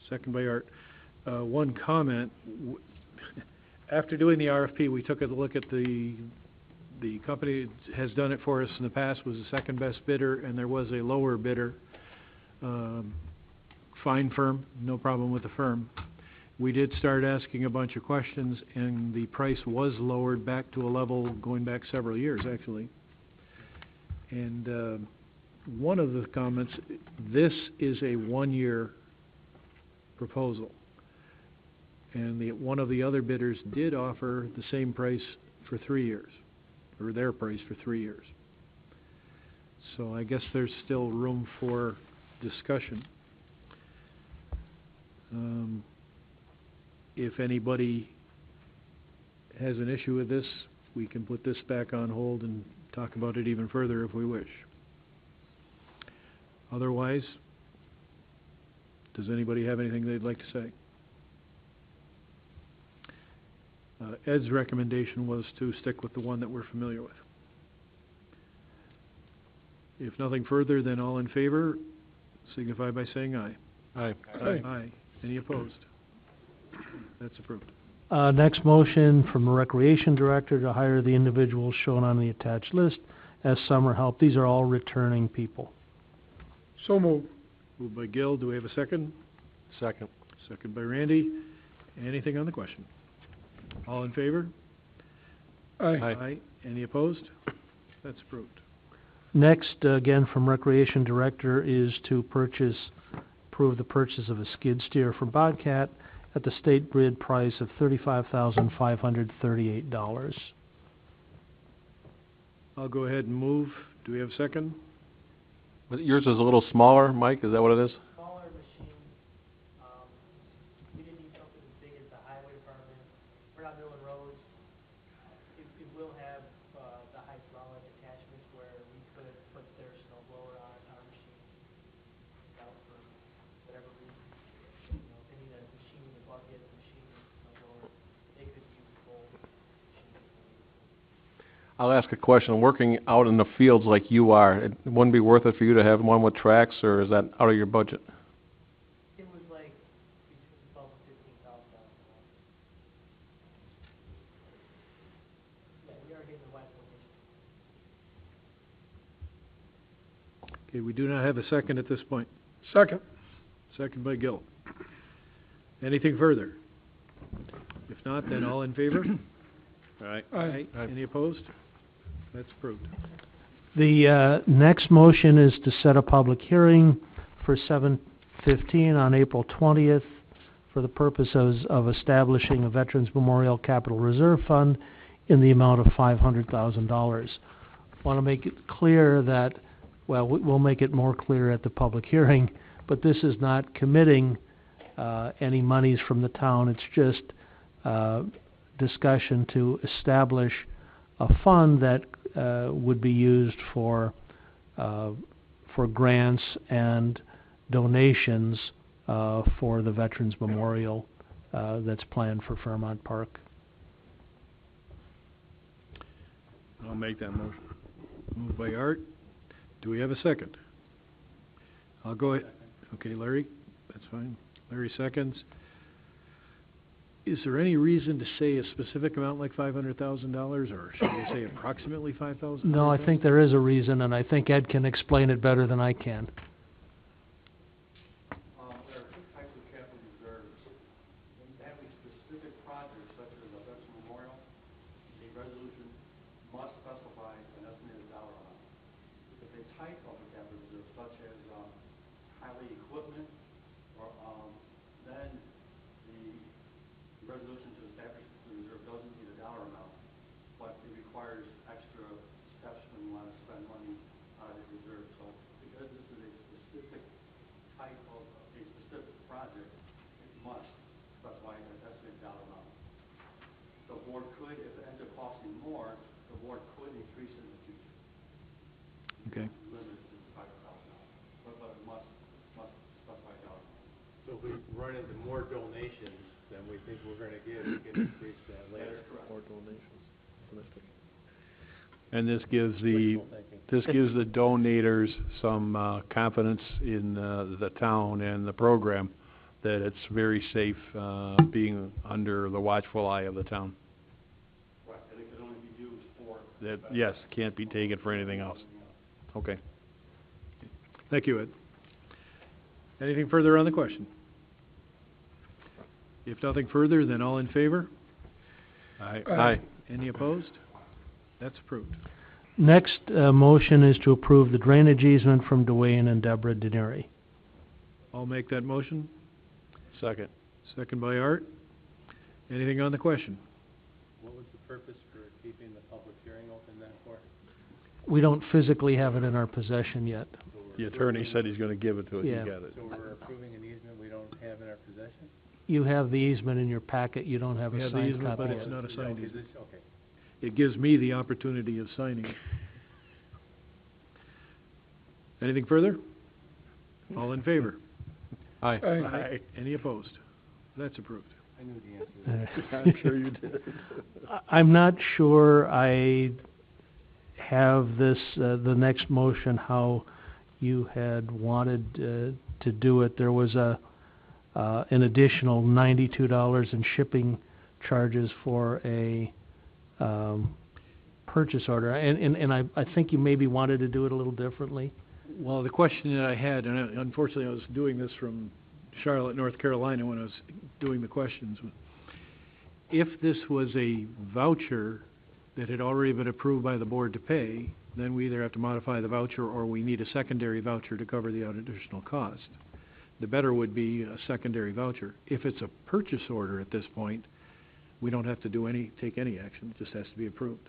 Second by Art. One comment. After doing the RFP, we took a look at the company that has done it for us in the past, was the second best bidder, and there was a lower bidder. Fine firm, no problem with the firm. We did start asking a bunch of questions, and the price was lowered back to a level going back several years, actually. And one of the comments, this is a one-year proposal. And one of the other bidders did offer the same price for 3 years, or their price for 3 years. So I guess there's still room for discussion. If anybody has an issue with this, we can put this back on hold and talk about it even further if we wish. Otherwise, does anybody have anything they'd like to say? Ed's recommendation was to stick with the one that we're familiar with. If nothing further, then all in favor, signify by saying aye. Aye. Aye. Any opposed? That's approved. Next motion from the Recreation Director to hire the individuals shown on the attached list as summer help. These are all returning people. So moved. Moved by Gil. Do we have a second? Second. Second by Randy. Anything on the question? All in favor? Aye. Aye. Any opposed? That's approved. Next, again from Recreation Director, is to approve the purchase of a skid steer from Bobcat at the state bid price of $35,538. I'll go ahead and move. Do we have a second? Yours is a little smaller, Mike, is that what it is? Smaller machine. We didn't need something as big as the highway department. We're not building roads. It will have the hydraulic attachments where we could put their snow blower on our machine. Out for whatever reason. You know, if they need a machine, a bucket, a machine, snow blower, they could use the whole machine. I'll ask a question. Working out in the fields like you are, it wouldn't be worth it for you to have one with tracks, or is that out of your budget? It was like between $12,000 and $15,000. Yeah, we are getting the wet one. Okay, we do not have a second at this point. Second. Second by Gil. Anything further? If not, then all in favor? Aye. Aye. Any opposed? That's approved. The next motion is to set a public hearing for 7/15 on April 20th for the purpose of establishing a Veterans Memorial Capital Reserve Fund in the amount of $500,000. Want to make it clear that, well, we'll make it more clear at the public hearing, but this is not committing any monies from the town. It's just discussion to establish a fund that would be used for grants and donations for the Veterans Memorial that's planned for Fairmont Park. I'll make that motion. Moved by Art. Do we have a second? I'll go ahead. Okay, Larry, that's fine. Larry seconds. Is there any reason to say a specific amount like $500,000, or should we say approximately $5,000? No, I think there is a reason, and I think Ed can explain it better than I can. There are two types of capital reserves. When you have a specific project such as a Veterans Memorial, a resolution must specify an estimated dollar amount. If a type of a capital reserve such as highway equipment, or then the resolution to establish the reserve doesn't need a dollar amount, but it requires extra steps when you want to spend money out of the reserve. So because this is a specific type of a specific project, it must specify an estimated dollar amount. The board could, if it ends up costing more, the board could increase it in the future. Okay. Limit it to $5,000, but it must specify a dollar amount. So if we run into more donations than we think we're gonna get, we can increase that later. That is correct. More donations. And this gives the donators some confidence in the town and the program, that it's very safe being under the watchful eye of the town. Right, and it can only be used for. That, yes, can't be taken for anything else. Okay. Thank you, Ed. Anything further on the question? If nothing further, then all in favor? Aye. Aye. Any opposed? That's approved. Next motion is to approve the drainage easement from Dwayne and Deborah Deneri. I'll make that motion. Second. Second by Art. Anything on the question? What was the purpose for keeping the public hearing open then for? We don't physically have it in our possession yet. The attorney said he's gonna give it to us. Yeah. He got it. So we're approving an easement we don't have in our possession? You have the easement in your packet, you don't have We a have the signed easement, copy but of it's it. not a signed Is easement. this, okay. It gives me the opportunity of signing it. Anything further? All in favor? Aye. Aye. Any opposed? That's approved. I knew the answer to that. I'm sure you did. I'm not sure I have this, the next motion, how you had wanted to do it. There was an additional $92 in shipping charges for a purchase order, and I think you maybe wanted to do it a little differently. Well, the question that I had, and unfortunately I was doing this from Charlotte, North Carolina, when I was doing the questions. If this was a voucher that had already been approved by the board to pay, then we either have to modify the voucher or we need a secondary voucher to cover the additional cost. The better would be a secondary voucher. If it's a purchase order at this point, we don't have to take any action. It just has to be approved.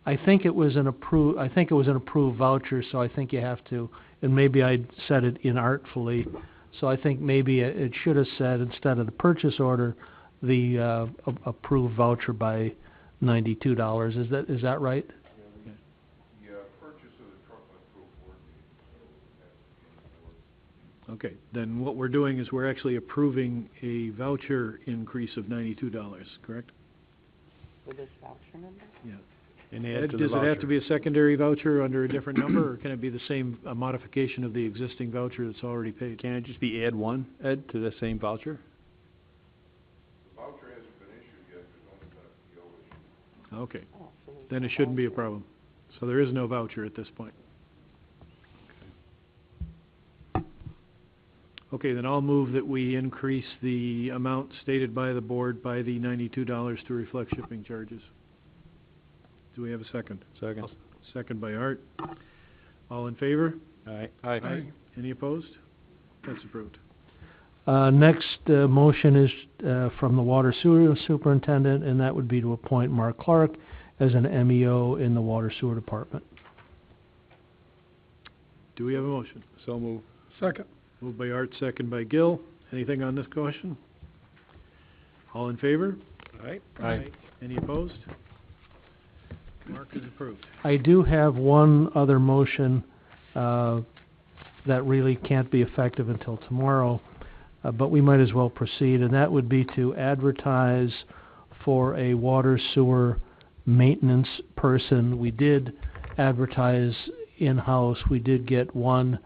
I think it was an approved voucher, so I think you have to, and maybe I said it inartfully, so I think maybe it should have said, instead of the purchase order, the approved voucher by $92. Is that right? Yeah, purchase of the truck went through board meeting, so it has to be in the board. Okay, then what we're doing is we're actually approving a voucher increase of $92, correct? With this voucher number? Yeah. And Ed, add to the does it have voucher. to be a secondary voucher under a different number, or can it be the same modification of the existing voucher that's already paid? Can it just be add one, Ed, to the same voucher? The voucher hasn't been issued yet, there's only been a PO issued. Okay, then it shouldn't be a problem. So there is no voucher at this point. Okay, then I'll move that we increase the amount stated by the board by the $92 to reflect shipping charges. Do we have a second? Second. Second by Art. All in favor? Aye. Aye. Any opposed? That's approved. Next motion is from the water sewer superintendent, and that would be to appoint Mark Clark as an MEO in the water sewer department. Do we have a motion? So move. Second. Moved by Art, second by Gill. Anything on this question? All in favor? Aye. Any opposed? Mark is approved. I do have one other motion that really can't be effective until tomorrow, but we might as well proceed, and that would be to advertise for a water sewer maintenance person. We did advertise in-house. We did get one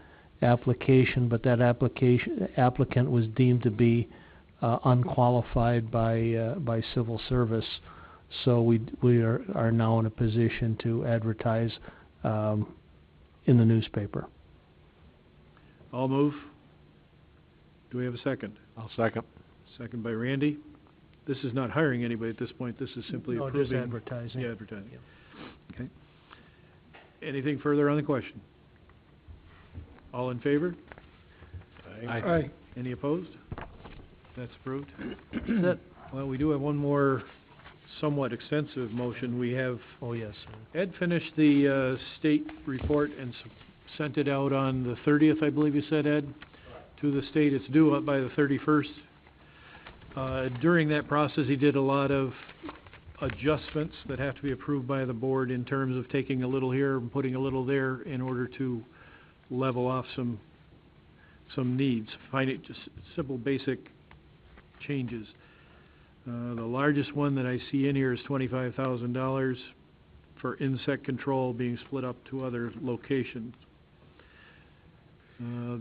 application, but that applicant was deemed to be unqualified by civil service. So we are now in a position to advertise in the newspaper. I'll move. Do we have a second? I'll second. Second by Randy. This is not hiring anybody at this point. This is simply No, approving. just advertising. Yeah, advertising. Okay. Anything further on the question? All in favor? Aye. Any opposed? That's approved. Well, we do have one more somewhat extensive motion. We have... Oh, yes, sir. Ed finished the state report and sent it out on the 30th, I believe you said, Ed, to the state. It's due up by the 31st. During that process, he did a lot of adjustments that have to be approved by the board in terms of taking a little here and putting a little there in order to level off some needs. Find it just simple, basic changes. The largest one that I see in here is $25,000 for insect control being split up to other locations.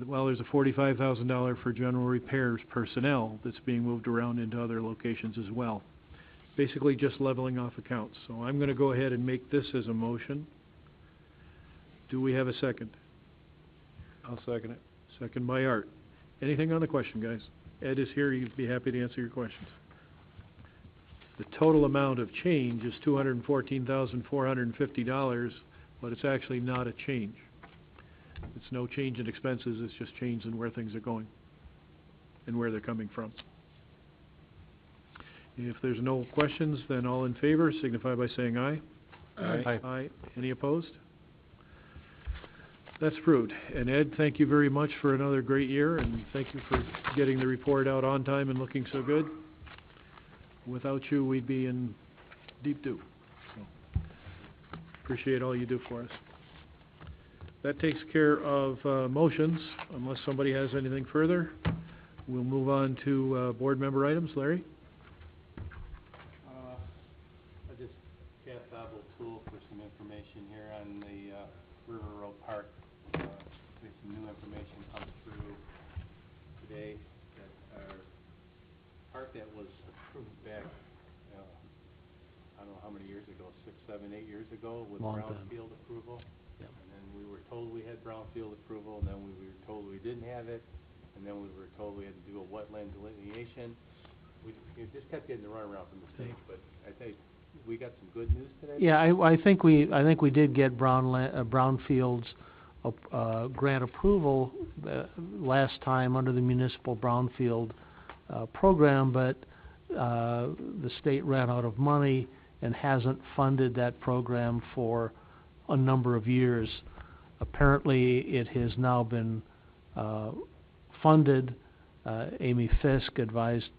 Well, there's a $45,000 for general repairs personnel that's being moved around into other locations as well. Basically just leveling off accounts. So I'm going to go ahead and make this as a motion. Do we have a second? I'll second it. Second by Art. Anything on the question, guys? Ed is here. He'd be happy to answer your questions. The total amount of change is $214,450, but it's actually not a change. It's no change in expenses, it's just change in where things are going and where they're coming from. If there's no questions, then all in favor signify by saying aye. Aye. Aye. Any opposed? That's approved. And Ed, thank you very much for another great year, and thank you for getting the report out on time and looking so good. Without you, we'd be in deep doo. So, appreciate all you do for us. That takes care of motions, unless somebody has anything further. We'll move on to board member items. Larry? I just got Bob O'Toole for some information here on the River Road Park. We have some new information comes through today that our park that was approved back, I don't know how many years ago, 6, 7, 8 years ago with brownfield approval. Yep. And then we were told we had brownfield approval, and then we were told we didn't have it, and then we were told we had to do a wetland delineation. We just kept getting the runaround from the state, but I think we got some good news today. Yeah, I think we did get brownfields grant approval last time under the municipal brownfield program, but the state ran out of money and hasn't funded that program for a number of years. Apparently, it has now been funded. Amy Fisk advised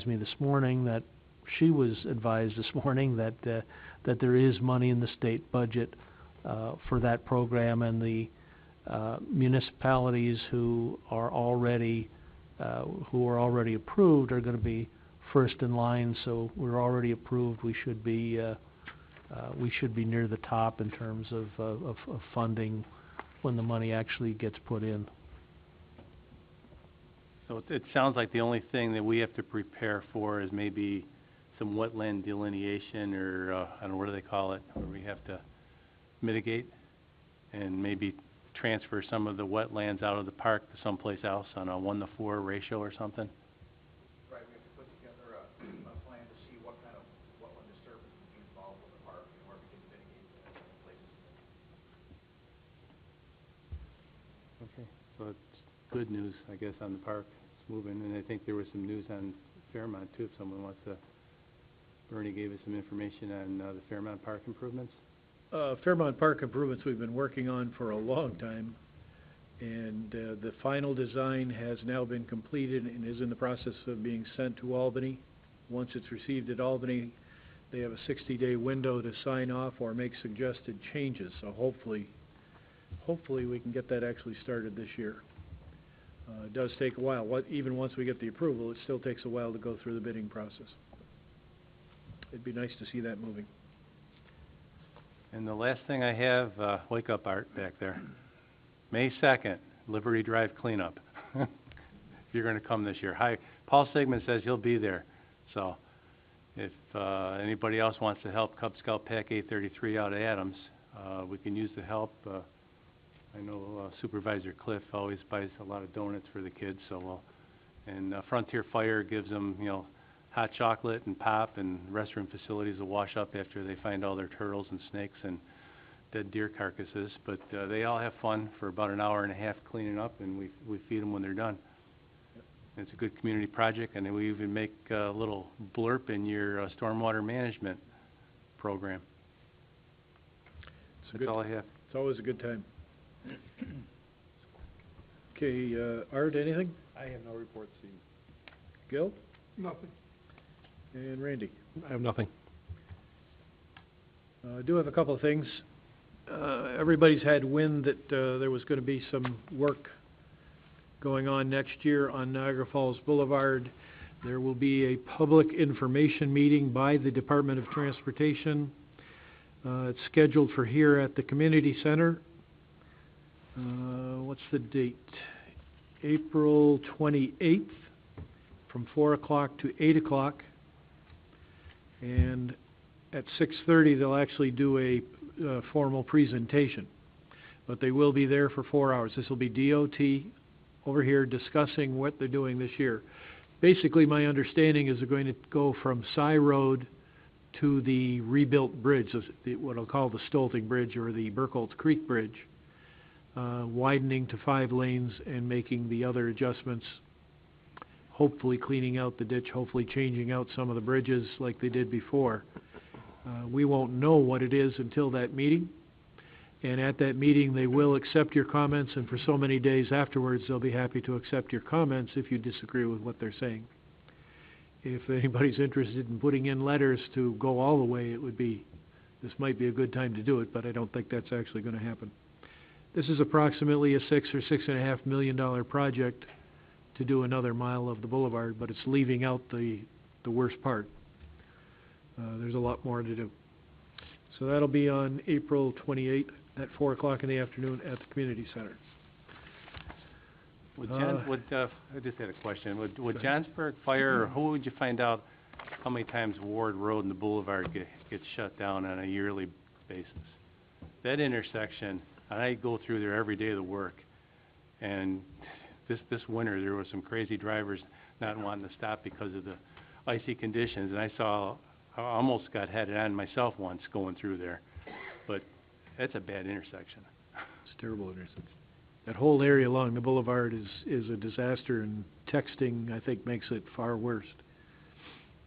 me this morning that she was advised this morning that there is money in the state budget for that program, and the municipalities who are already approved are going to be first in line. So we're already approved. We should be near the top in terms of funding when the money actually gets put in. So it sounds like the only thing that we have to prepare for is maybe some wetland delineation, or I don't know, what do they call it, where we have to mitigate and maybe transfer some of the wetlands out of the park to someplace else on a 1-to-4 ratio or something. Right, we have to put together a plan to see what kind of wetland disturbance would be involved with the park and where we can mitigate places. Okay, so it's good news, I guess, on the park. It's moving, and I think there was some news on Fairmont too, if someone wants to. Bernie gave us some information on the Fairmont Park improvements. Fairmont Park improvements we've been working on for a long time, and the final design has now been completed and is in the process of being sent to Albany. Once it's received at Albany, they have a 60-day window to sign off or make suggested changes, so hopefully we can get that actually started this year. It does take a while. Even once we get the approval, it still takes a while to go through the bidding process. It'd be nice to see that moving. And the last thing I have, wake up, Art, back there. May 2nd, Liberty Drive cleanup. If you're going to come this year. Hi, Paul Sigmund says he'll be there. So if anybody else wants to help Cub Scout Pack 833 out of Adams, we can use the help. I know Supervisor Cliff always buys a lot of donuts for the kids, so and Frontier Fire gives them, you know, hot chocolate and pop and restroom facilities to wash up after they find all their turtles and snakes and dead deer carcasses. But they all have fun for about an hour and a half cleaning up, and we feed them when they're done. It's a good community project, and then we even make a little blurb in your stormwater management program. That's all I have. It's always a good time. Okay, Art, anything? I have no report, Steve. Gil? Nothing. And Randy? I have nothing. I do have a couple of things. Everybody's had wind that there was going to be some work going on next year on Niagara Falls Boulevard. There will be a public information meeting by the Department of Transportation. It's scheduled for here at the Community Center. What's the date? April 28th from 4 o'clock to 8 o'clock. And at 6:30 they'll actually do a formal presentation. But they will be there for 4 hours. This will be DOT over here discussing what they're doing this year. Basically, my understanding is they're going to go from Cy Road to the rebuilt bridge, what I'll call the Stolting Bridge or the Burkholtz Creek Bridge, widening to 5 lanes and making the other adjustments, hopefully cleaning out the ditch, hopefully changing out some of the bridges like they did before. We won't know what it is until that meeting. And at that meeting, they will accept your comments, and for so many days afterwards, they'll be happy to accept your comments if you disagree with what they're saying. If anybody's interested in putting in letters to go all the way, this might be a good time to do it, but I don't think that's actually going to happen. This is approximately a $6 or $6.5 million project to do another mile of the boulevard, but it's leaving out the worst part. There's a lot more to do. So that'll be on April 28th at 4 o'clock in the afternoon at the Community Center. I just had a question. Would Johnsburg Fire, or who would you find out how many times Ward Road and the Boulevard gets shut down on a yearly basis? That intersection, I go through there every day of the work, and this winter there were some crazy drivers not wanting to stop because of the icy conditions, and I almost got headed on myself once going through there, but that's a bad intersection. It's a terrible intersection. That whole area along the boulevard is a disaster, and texting, I think, makes it far worse.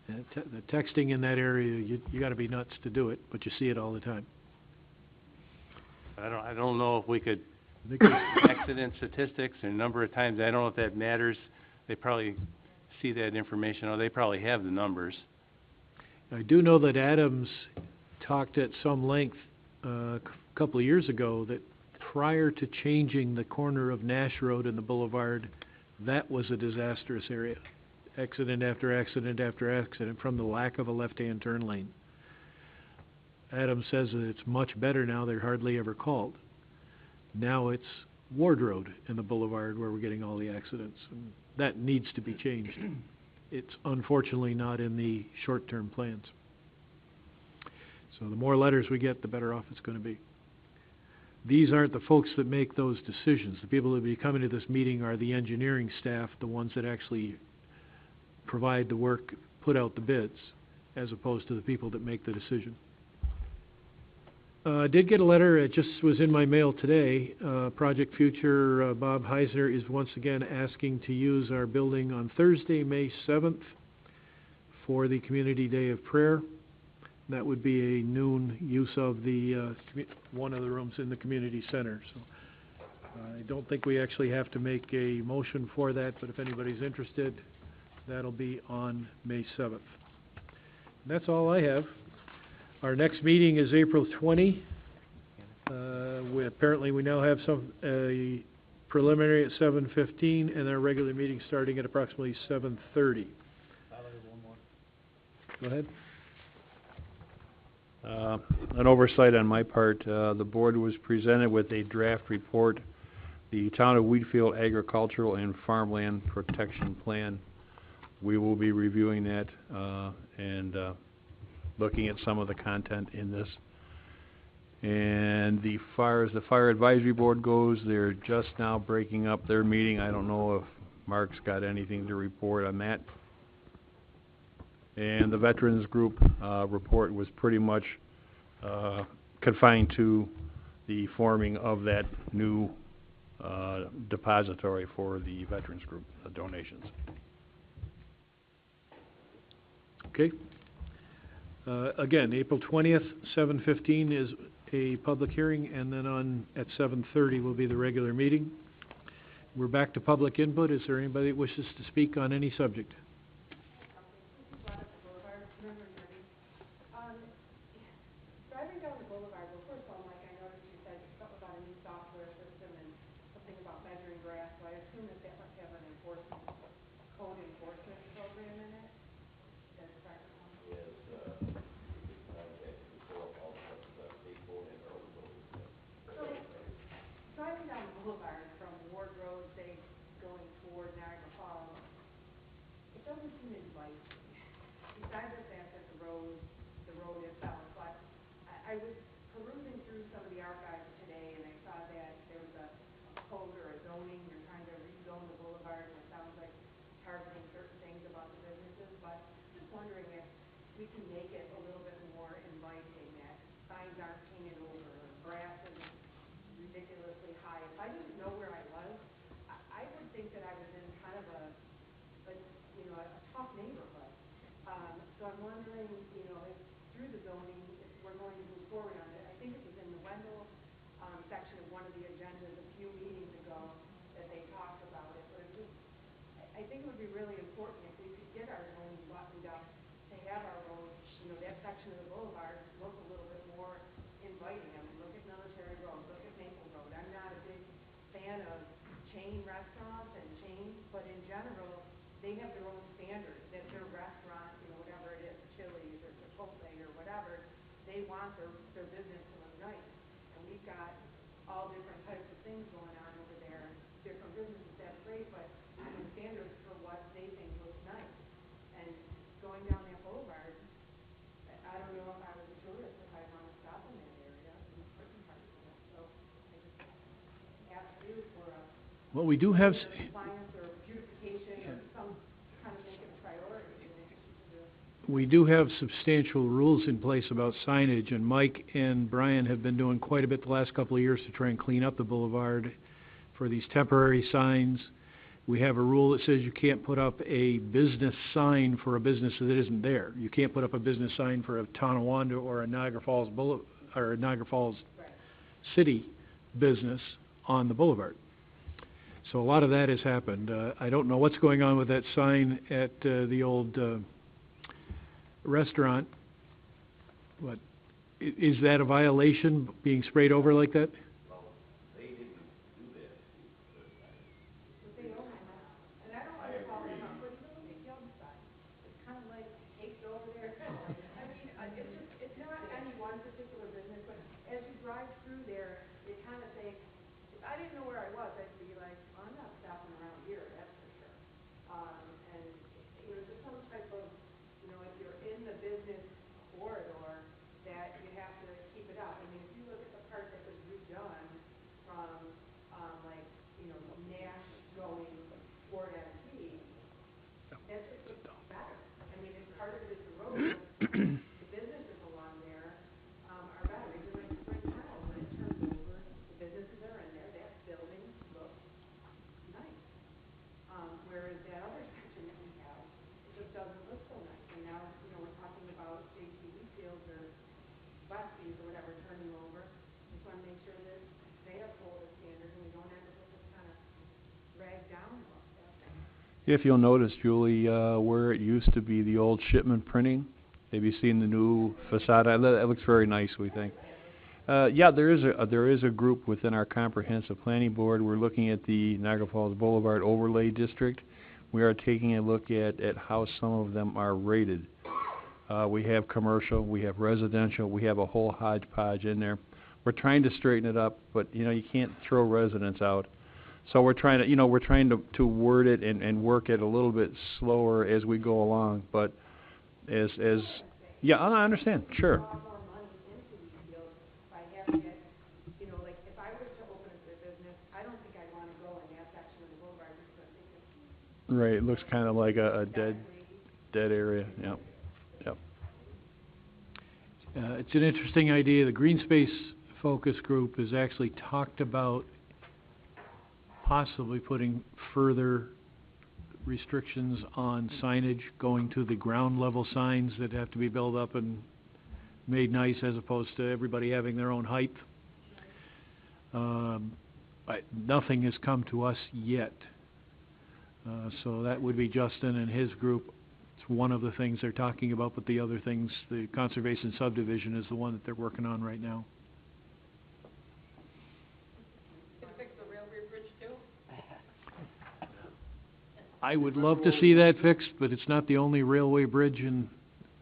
The texting in that area, you got to be nuts to do it, but you see it all the time. I don't know if we could accident statistics and number of times. I don't know if that matters. They probably see that information, or they probably have the numbers. I do know that Adams talked at some length a couple of years ago that prior to changing the corner of Nash Road and the boulevard, that was a disastrous area. Accident after accident after accident from the lack of a left-hand turn lane. Adams says that it's much better now. They're hardly ever called. Now it's Ward Road and the boulevard where we're getting all the accidents, and that needs to be changed. It's unfortunately not in the short-term plans. So the more letters we get, the better off it's going to be. These aren't the folks that make those decisions. The people that will be coming to this meeting are the engineering staff, the ones that actually provide the work, put out the bids, as opposed to the people that make the decision. I did get a letter, it just was in my mail today. Project Future, Bob Heiser is once again asking to use our building on Thursday, May 7th for the Community Day of Prayer. That would be a noon use of the one of the rooms in the Community Center. So I don't think we actually have to make a motion for that, but if anybody's interested, that'll be on May 7th. And that's all I have. Our next meeting is April 20. Apparently we now have a preliminary at 7:15 and our regular meeting starting at approximately 7:30. Go ahead. An oversight on my part, the board was presented with a draft report, the Town of Wheatfield Agricultural and Farmland Protection Plan. We will be reviewing that and looking at some of the content in this. And as the Fire Advisory Board goes, they're just now breaking up their meeting. I don't know if Mark's got anything to report on that. And the Veterans Group report was pretty much confined to the forming of that new depository for the Veterans Group donations. Okay. Again, April 20th, 7:15 is a public hearing, and then at 7:30 will be the regular meeting. We're back to public input. Is there anybody that wishes to speak on any subject? Driving down the boulevard, well, first of all, Mike, I noticed you said something about a new software system and something about measuring grass, so I assume that that must have an code enforcement program in it? That's correct. Yes, contact before all the state board and our own board. So, driving down the boulevard from Ward Road, say, going toward Niagara Falls, it doesn't seem inviting. Besides the fact that the road itself, but I was perusing through some of the archives today, and I saw that there was a code or a zoning, you're trying to rezone the boulevard, and it sounds like targeting certain things about the businesses, but just wondering if we can make it a little bit more inviting, that signs aren't painted over, or grass isn't ridiculously high. If I didn't know where I was, I would think that I was in kind of a tough neighborhood. So I'm wondering, if through the zoning, if we're going to move forward on it. I think it was in the Wendell section of one of the agendas a few meetings ago that they talked about it. But I think it would be really important if we could get our zoning buttoned up to have our roads, that section of the boulevard look a little bit more inviting. I mean, look at Military Road, look at Maple Road. I'm not a big fan of chain restaurants and chains, but in general, they have their own standards, that their restaurant, whatever it is, Chili's or Chipotle or whatever, they want their business to look nice. And we've got all different types of things going on over there, different businesses, that's great, but the standards for what they think looks nice. And going down that boulevard, I don't know if I was a tourist, if I'd want to stop in that area, in certain parts of it. So I just asked you for a Well, we do have... compliance or beautification or some kind of make it a priority. We do have substantial rules in place about signage, and Mike and Brian have been doing quite a bit the last couple of years to try and clean up the boulevard for these temporary signs. We have a rule that says you can't put up a business sign for a business that isn't there. You can't put up a business sign for a Tonawanda or a Niagara Falls or a Niagara Falls city business on the boulevard. So a lot of that has happened. I don't know what's going on with that sign at the old restaurant, but is that a violation, being sprayed over like that? Well, they didn't do that. But they own it now. And I don't want to call them out, but even look at Young's side. It's kind of like caked over there. I mean, it's not any one particular business, but as you drive through there, you kind of think, if I didn't know where I was, I'd be like, oh, I'm not stopping around here, that's for sure. And, just some type of, if you're in the business corridor, that you have to keep it up. I mean, if you look at the part that was redone from, Nash going toward MP, that's just looks better. I mean, it's part of it is the road, but the businesses along there, are better. Even like Spring Tunnel, when it turns over, the businesses are in there, that building looks nice. Whereas that other section that we have, it just doesn't look so nice. And now, we're talking about JT Wheatfield or Westfield or whatever turning over. Just want to make sure that they uphold the standards and we don't end up with this kind of dragged down look. If you'll notice, Julie, where it used to be the old shipment printing, Have you seen the new facade? It looks very nice, we think. Yeah, there is a group within our comprehensive planning board. We're looking at the Niagara Falls Boulevard overlay district. We are taking a look at how some of them are rated. We have commercial, we have residential, we have a whole hodgepodge in there. We're trying to straighten it up, but you can't throw residents out. So we're trying to word it and work it a little bit slower as we go along. But yeah, I understand, sure. Right, it looks kind of like a dead area, yep. It's an interesting idea. The Green Space Focus Group has actually talked about possibly putting further restrictions on signage, going to the ground level signs that have to be built up and made nice as opposed to everybody having their own height. Nothing has come to us yet. So that would be Justin and his group. It's one of the things they're talking about, but the other things, the conservation subdivision is the one that they're working on right now. I would love to see that fixed, but it's not the only railway bridge, and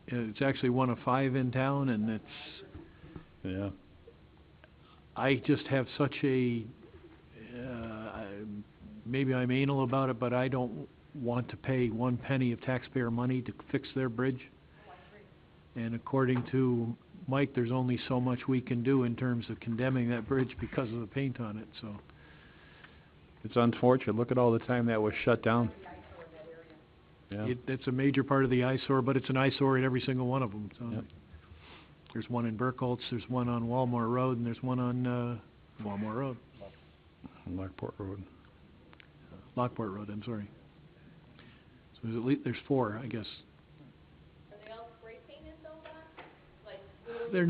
it's actually one of 5 in town, and yeah. I just have such a, maybe I'm anal about it, but I don't want to pay 1 penny of taxpayer money to fix their bridge. And according to Mike, there's only so much we can do in terms of condemning that bridge because of the paint on it, so. It's unfortunate. Look at all the time that was shut down. Yeah. It's a major part of the eyesore, but it's an eyesore in every single one of them. So yep. There's one in Burkholtz, there's one on Walmore Road, and there's one on Walmore Road. Lockport Road. Lockport Road, I'm sorry. So there's at least, there's 4, I guess. Are they all spray painted though, Bob? Like They're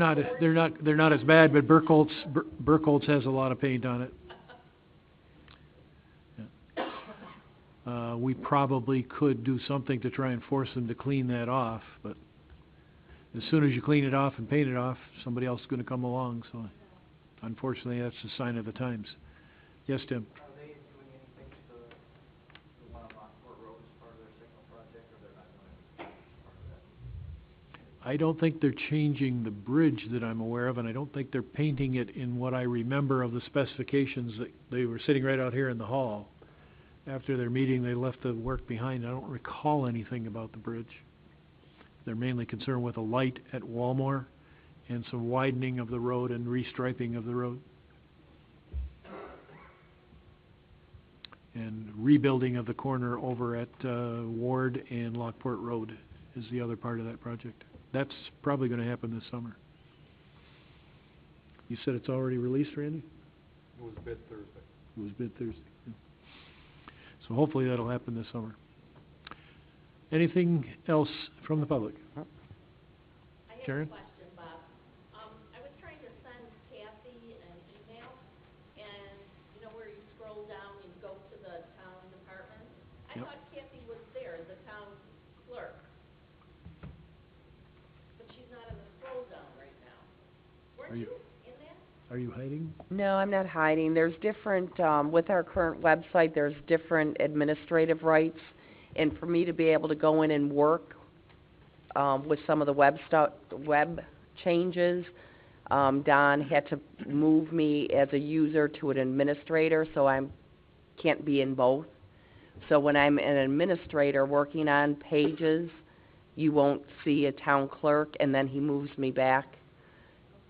not as bad, but Burkholtz has a lot of paint on it. We probably could do something to try and force them to clean that off, but as soon as you clean it off and paint it off, somebody else is going to come along, so unfortunately that's the sign of the times. Yes, Tim? Are they doing anything to the one on Lockport Road as part of their signal project, or they're not doing anything as part of that? I don't think they're changing the bridge that I'm aware of, and I don't think they're painting it in what I remember of the specifications that they were sitting right out here in the hall. After their meeting, they left the work behind. I don't recall anything about the bridge. They're mainly concerned with a light at Walmore and some widening of the road and restriping of the road. And rebuilding of the corner over at Ward and Lockport Road is the other part of that project. That's probably going to happen this summer. You said it's already released, Randy? It was bid Thursday. It was bid Thursday. Yeah. So hopefully that'll happen this summer. Anything else from the public? Karen? I have a question, Bob. I was trying to send Kathy an email, and you know where you scroll down and go to the town department? I thought Kathy was there, the town clerk. But she's not in the scroll down right now. Weren't you in that? Are you hiding? No, I'm not hiding. There's different, with our current website, there's different administrative rights. And for me to be able to go in and work with some of the web changes, Don had to move me as a user to an administrator, so I can't be in both. So when I'm an administrator working on pages, you won't see a town clerk, and then he moves me back.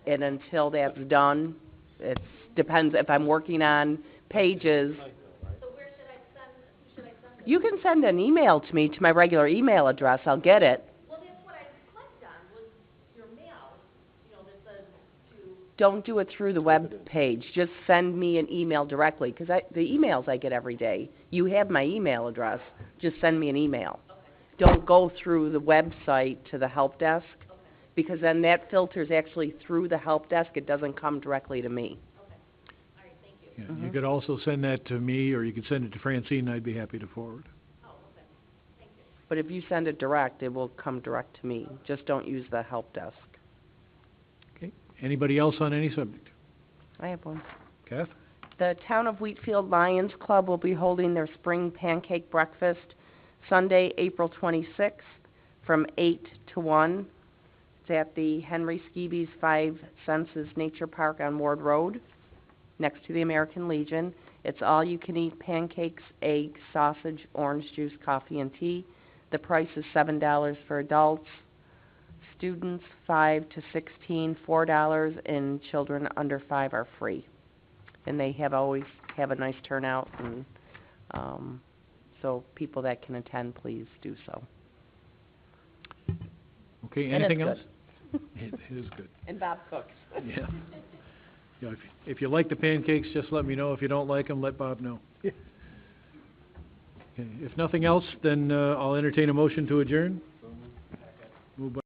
And until that's done, it depends if I'm working on pages. So where should I send, who should I send it? You can send an email to me to my regular email address. I'll get it. Well, that's what I clicked on, was your mail, you know, that says to... Don't do it through the web page. Just send me an email directly, because the emails I get every day, you have my email address. Just send me an email. Okay. Don't go through the website to the help desk, because then that filters actually through the help desk. It doesn't come directly to me. Okay. All right, thank you. Yeah, you could also send that to me, or you could send it to Francine, and I'd be happy to forward. Oh, okay. Thank you. But if you send it direct, it will come direct to me. Just don't use the help desk. Okay. Anybody else on any subject? I have one. Kath? The Town of Wheatfield Lions Club will be holding their spring pancake breakfast Sunday, April 26th from 8 to 1. It's at the Henry Skeeby's Five Senses Nature Park on Ward Road, next to the American Legion. It's all-you-can-eat pancakes, eggs, sausage, orange juice, coffee, and tea. The price is $7 for adults. Students 5 to 16, $4, and children under 5 are free. And they always have a nice turnout, and so people that can attend, please do so. Okay, And anything it's else? It is good. And Bob cooks. Yeah. Yeah, if you like the pancakes, just let me know. If you don't like them, let Bob know. Okay, if nothing else, then I'll entertain a motion to adjourn. Moved by